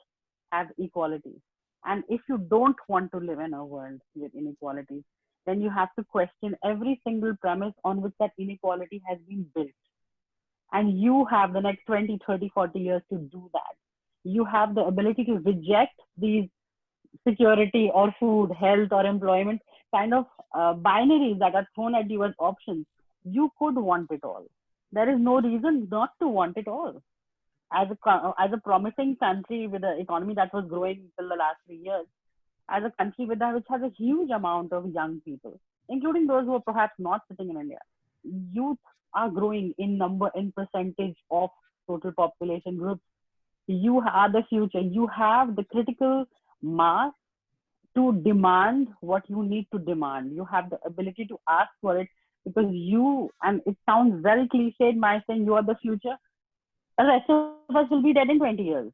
H: have equality. And if you don't want to live in a world with inequalities, then you have to question every single premise on which that inequality has been built. And you have the next 20, 30, 40 years to do that. You have the ability to reject these security or food, health or employment kind of binaries that are thrown at you as options. You could want it all. There is no reason not to want it all. As a promising country with an economy that was growing till the last 3 years, as a country which has a huge amount of young people, including those who are perhaps not sitting in India, youth are growing in number, in percentage of total population groups. You are the future. You have the critical mass to demand what you need to demand. You have the ability to ask for it, because you, and it sounds very cliched by saying you are the future, the rest of us will be dead in 20 years.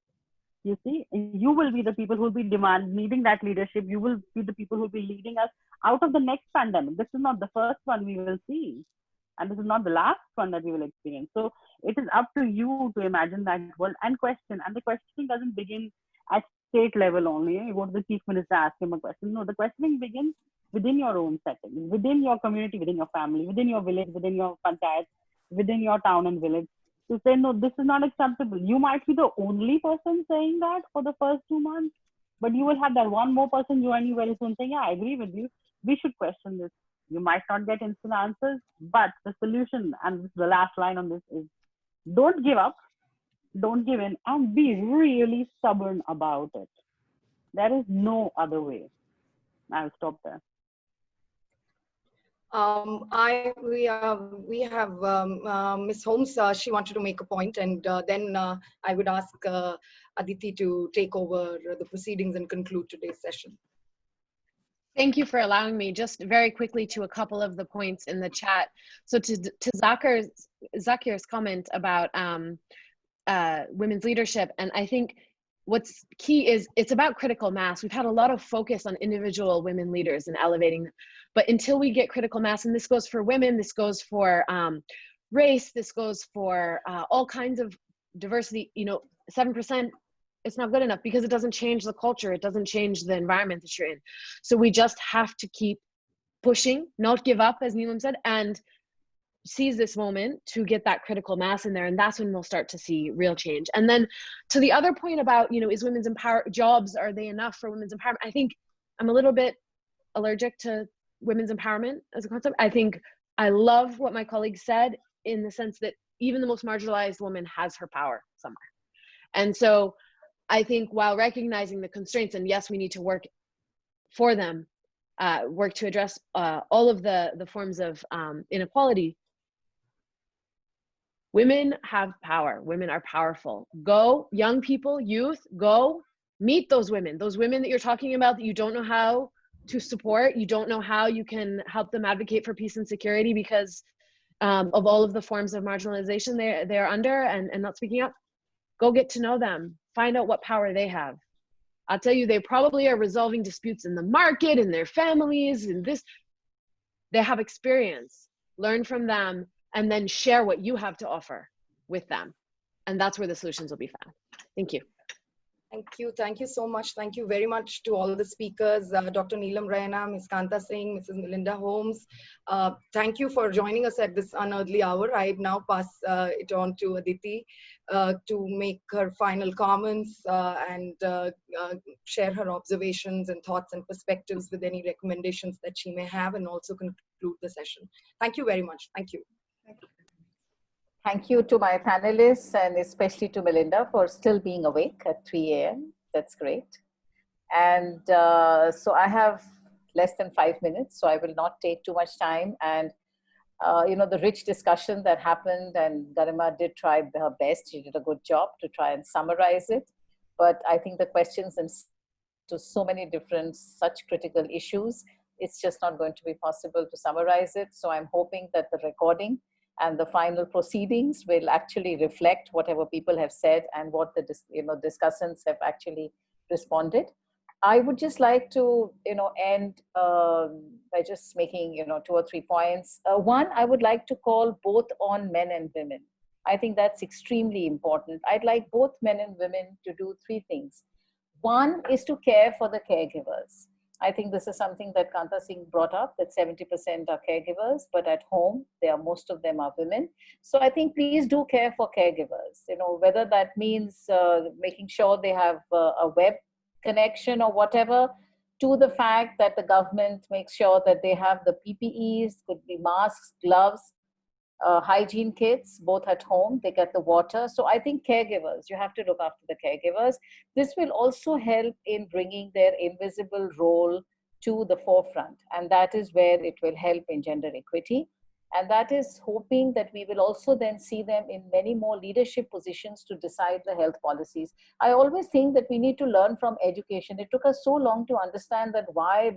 H: You see, you will be the people who will be needing that leadership. You will be the people who will be leading us out of the next pandemic. This is not the first one we will see, and this is not the last one that we will experience. So it is up to you to imagine that world and question. And the questioning doesn't begin at state level only. You go to the chief minister, ask him a question. No, the questioning begins within your own setting, within your community, within your family, within your village, within your panchayat, within your town and village, to say, no, this is not acceptable. You might be the only person saying that for the first 2 months, but you will have that one more person join you very soon saying, yeah, I agree with you. We should question this. You might not get instant answers, but the solution, and the last line on this, is don't give up, don't give in, and be really stubborn about it. There is no other way. I'll stop there.
B: We have Ms. Holmes. She wanted to make a point, and then I would ask Aditi to take over the proceedings and conclude today's session.
G: Thank you for allowing me. Just very quickly to a couple of the points in the chat. So to Zakir's comment about women's leadership, and I think what's key is it's about critical mass. We've had a lot of focus on individual women leaders and elevating them, but until we get critical mass, and this goes for women, this goes for race, this goes for all kinds of diversity, 7%, it's not good enough because it doesn't change the culture. It doesn't change the environment that you're in. So we just have to keep pushing, not give up, as Neelam said, and seize this moment to get that critical mass in there. And that's when we'll start to see real change. And then to the other point about, is women's jobs, are they enough for women's empowerment? I think I'm a little bit allergic to women's empowerment as a concept. I think I love what my colleague said, in the sense that even the most marginalized woman has her power somewhere. And so I think while recognizing the constraints, and yes, we need to work for them, work to address all of the forms of inequality, women have power. Women are powerful. Go, young people, youth, go meet those women that you're talking about that you don't know how to support. You don't know how you can help them advocate for peace and security because of all of the forms of marginalization they're under and not speaking up. Go get to know them. Find out what power they have. I'll tell you, they probably are resolving disputes in the market, in their families, in this. They have experience. Learn from them, and then share what you have to offer with them. And that's where the solutions will be found. Thank you.
B: Thank you. Thank you so much. Thank you very much to all the speakers, Dr. Neelam Raina, Ms. Kanta Singh, Mrs. Melinda Holmes. Thank you for joining us at this unearthly hour. I now pass it on to Aditi to make her final comments and share her observations and thoughts and perspectives with any recommendations that she may have, and also conclude the session. Thank you very much. Thank you.
F: Thank you to my panelists, and especially to Melinda for still being awake at 3 a.m. That's great. And so I have less than 5 minutes, so I will not take too much time. And the rich discussion that happened, and Garima did try her best. She did a good job to try and summarize it. But I think the questions and to so many different such critical issues It's just not going to be possible to summarize it. So I'm hoping that the recording and the final proceedings will actually reflect whatever people have said and what the discussants have actually responded. I would just like to end by just making 2 or 3 points. One, I would like to call both on men and women. I think that's extremely important. I'd like both men and women to do 3 things. One is to care for the caregivers. I think this is something that Kanta Singh brought up, that 70% are caregivers, but at home, most of them are women. So I think please do care for caregivers, whether that means making sure they have a web connection or whatever, to the fact that the government makes sure that they have the PPEs, could be masks, gloves, hygiene kits, both at home, they get the water. So I think caregivers, you have to look after the caregivers. This will also help in bringing their invisible role to the forefront. And that is where it will help in gender equity. And that is hoping that we will also then see them in many more leadership positions to decide the health policies. I always think that we need to learn from education. It took us so long to understand that why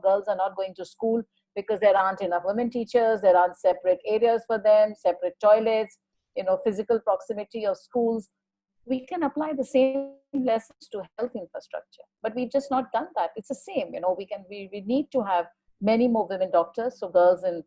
F: girls are not going to school, because there aren't enough women teachers, there aren't separate areas for them, separate toilets, physical proximity of schools. We can apply the same lessons to health infrastructure, but we've just not done that. It's the same, we need to have many more women doctors, so girls and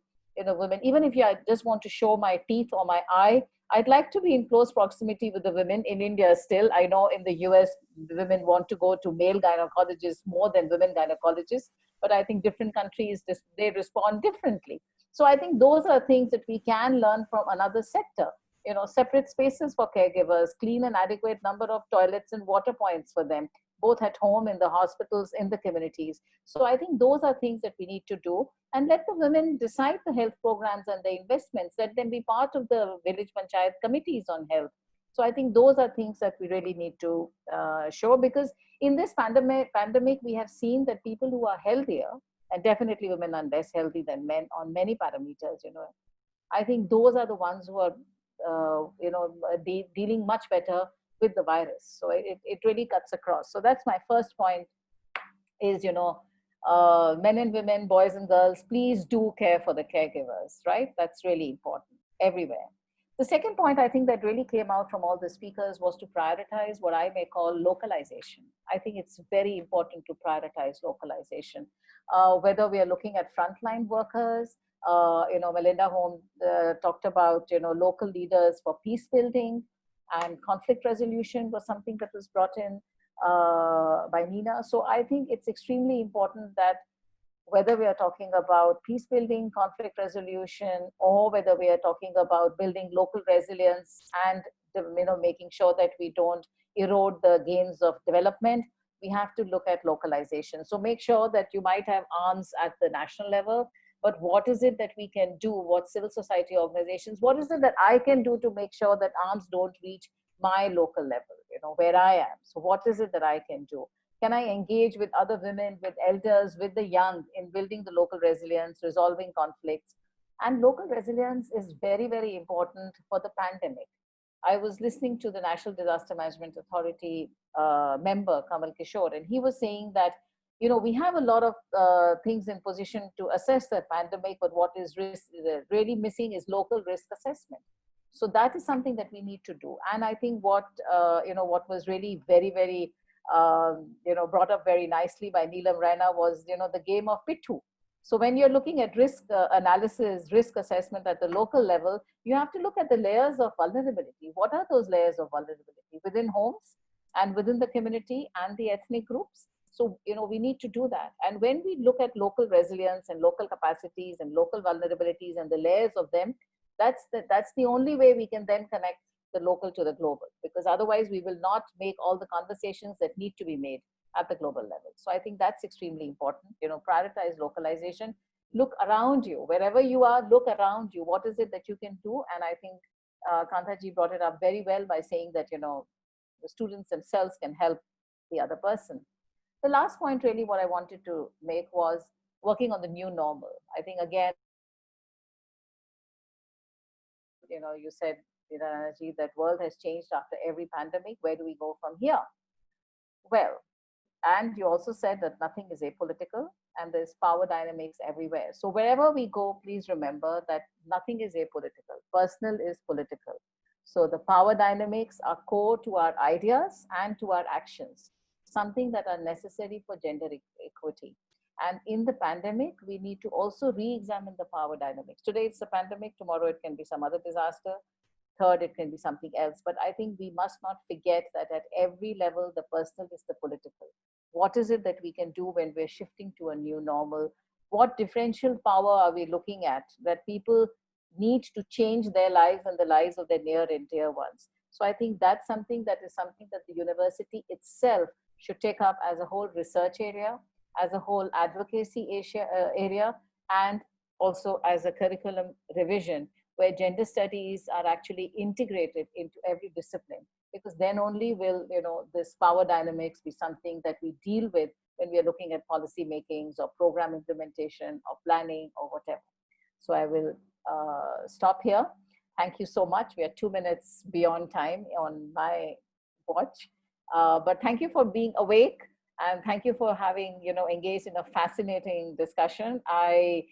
F: women, even if I just want to show my teeth or my eye, I'd like to be in close proximity with the women. In India still, I know in the US, women want to go to male gynecologists more than women gynecologists, but I think different countries, they respond differently. So I think those are things that we can learn from another sector. Separate spaces for caregivers, clean and adequate number of toilets and water points for them, both at home, in the hospitals, in the communities. So I think those are things that we need to do, and let the women decide the health programs and the investments. Let them be part of the village panchayat committees on health. So I think those are things that we really need to show, because in this pandemic, we have seen that people who are healthier, and definitely women are less healthy than men on many parameters, I think those are the ones who are, dealing much better with the virus. So it really cuts across. So that's my first point is, men and women, boys and girls, please do care for the caregivers, right? That's really important everywhere. The second point I think that really came out from all the speakers was to prioritize what I may call localization. I think it's very important to prioritize localization. Whether we are looking at frontline workers, Melinda Holmes talked about, local leaders for peace building, and conflict resolution was something that was brought in by Nina. So I think it's extremely important that whether we are talking about peace building, conflict resolution, or whether we are talking about building local resilience and making sure that we don't erode the gains of development, we have to look at localization. So make sure that you might have arms at the national level, but what is it that we can do? What civil society organizations, what is it that I can do to make sure that arms don't reach my local level, where I am? So what is it that I can do? Can I engage with other women, with elders, with the young in building the local resilience, resolving conflicts? And local resilience is very, very important for the pandemic. I was listening to the National Disaster Management Authority member, Kamal Kishore, and he was saying that, we have a lot of things in position to assess the pandemic, but what is really missing is local risk assessment. So that is something that we need to do. And I think what was really very, very, brought up very nicely by Neelam Raina was, the game of Pittu. So when you're looking at risk analysis, risk assessment at the local level, you have to look at the layers of vulnerability. What are those layers of vulnerability within homes and within the community and the ethnic groups? So, we need to do that. And when we look at local resilience and local capacities and local vulnerabilities and the layers of them, that's the only way we can then connect the local to the global, because otherwise we will not make all the conversations that need to be made at the global level. So I think that's extremely important. Prioritize localization. Look around you. Wherever you are, look around you. What is it that you can do? And I think Kantaji brought it up very well by saying that, the students themselves can help the other person. The last point really what I wanted to make was working on the new normal. I think again, you said, that world has changed after every pandemic. Where do we go from here? Well, and you also said that nothing is apolitical. and there's power dynamics everywhere. So wherever we go, please remember that nothing is apolitical. Personal is political. So the power dynamics are core to our ideas and to our actions, something that are necessary for gender equity. And in the pandemic, we need to also re-examine the power dynamics. Today it's the pandemic, tomorrow it can be some other disaster, third it can be something else. But I think we must not forget that at every level, the personal is the political. What is it that we can do when we're shifting to a new normal? What differential power are we looking at that people need to change their lives and the lives of their near and dear ones? So I think that's something that the university itself should take up as a whole research area, as a whole advocacy area, and also as a curriculum revision where gender studies are actually integrated into every discipline, because then only will this power dynamics be something that we deal with when we are looking at policy makings or program implementation or planning or whatever. So I will stop here. Thank you so much. We are 2 minutes beyond time on my watch, but thank you for being awake. And thank you for having, engaged in a fascinating discussion. I,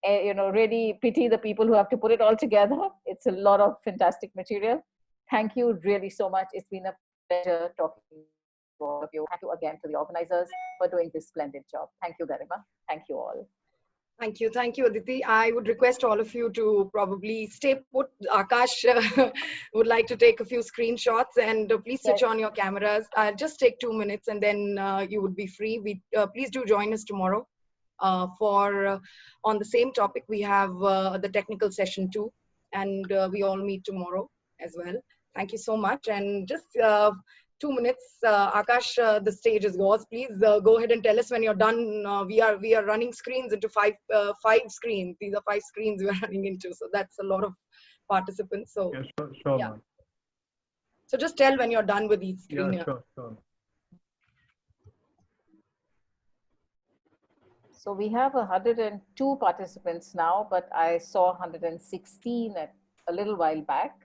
F: really pity the people who have to put it all together. It's a lot of fantastic material. Thank you really so much. It's been a pleasure talking to all of you. Thank you again to the organizers for doing this splendid job. Thank you, Garima. Thank you all.
B: Thank you, Aditi. I would request all of you to probably stay put. Akash would like to take a few screenshots, and please switch on your cameras. I'll just take 2 minutes, and then you would be free. Please do join us tomorrow for on the same topic. We have the technical session 2, and we all meet tomorrow as well. Thank you so much, and just 2 minutes. Akash, the stage is yours. Please go ahead and tell us when you're done. We are running screens into five screens. These are 5 screens we are running into. So that's a lot of participants. So
A: yeah, sure.
B: Yeah. So just tell when you're done with each screen.
A: Yeah, sure.
F: So we have 102 participants now, but I saw 116 a little while back.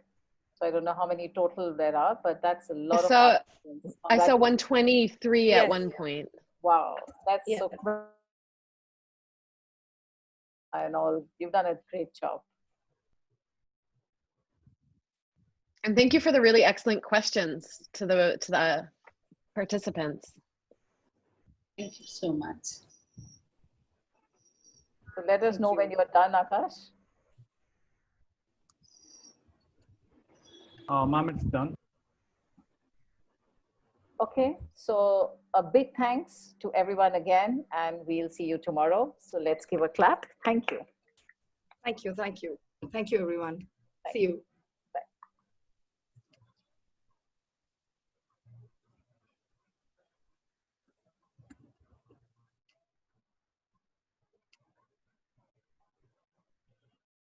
F: So I don't know how many total there are, but that's a lot of participants.
G: I saw 123 at one point.
F: Wow, that's so great. And all, you've done a great job.
G: And thank you for the really excellent questions to the participants.
D: Thank you so much.
F: So let us know when you are done, Akash.
A: Ma'am, it's done.
F: Okay, so a big thanks to everyone again, and we'll see you tomorrow. So let's give a clap. Thank you.
B: Thank you, everyone. See you.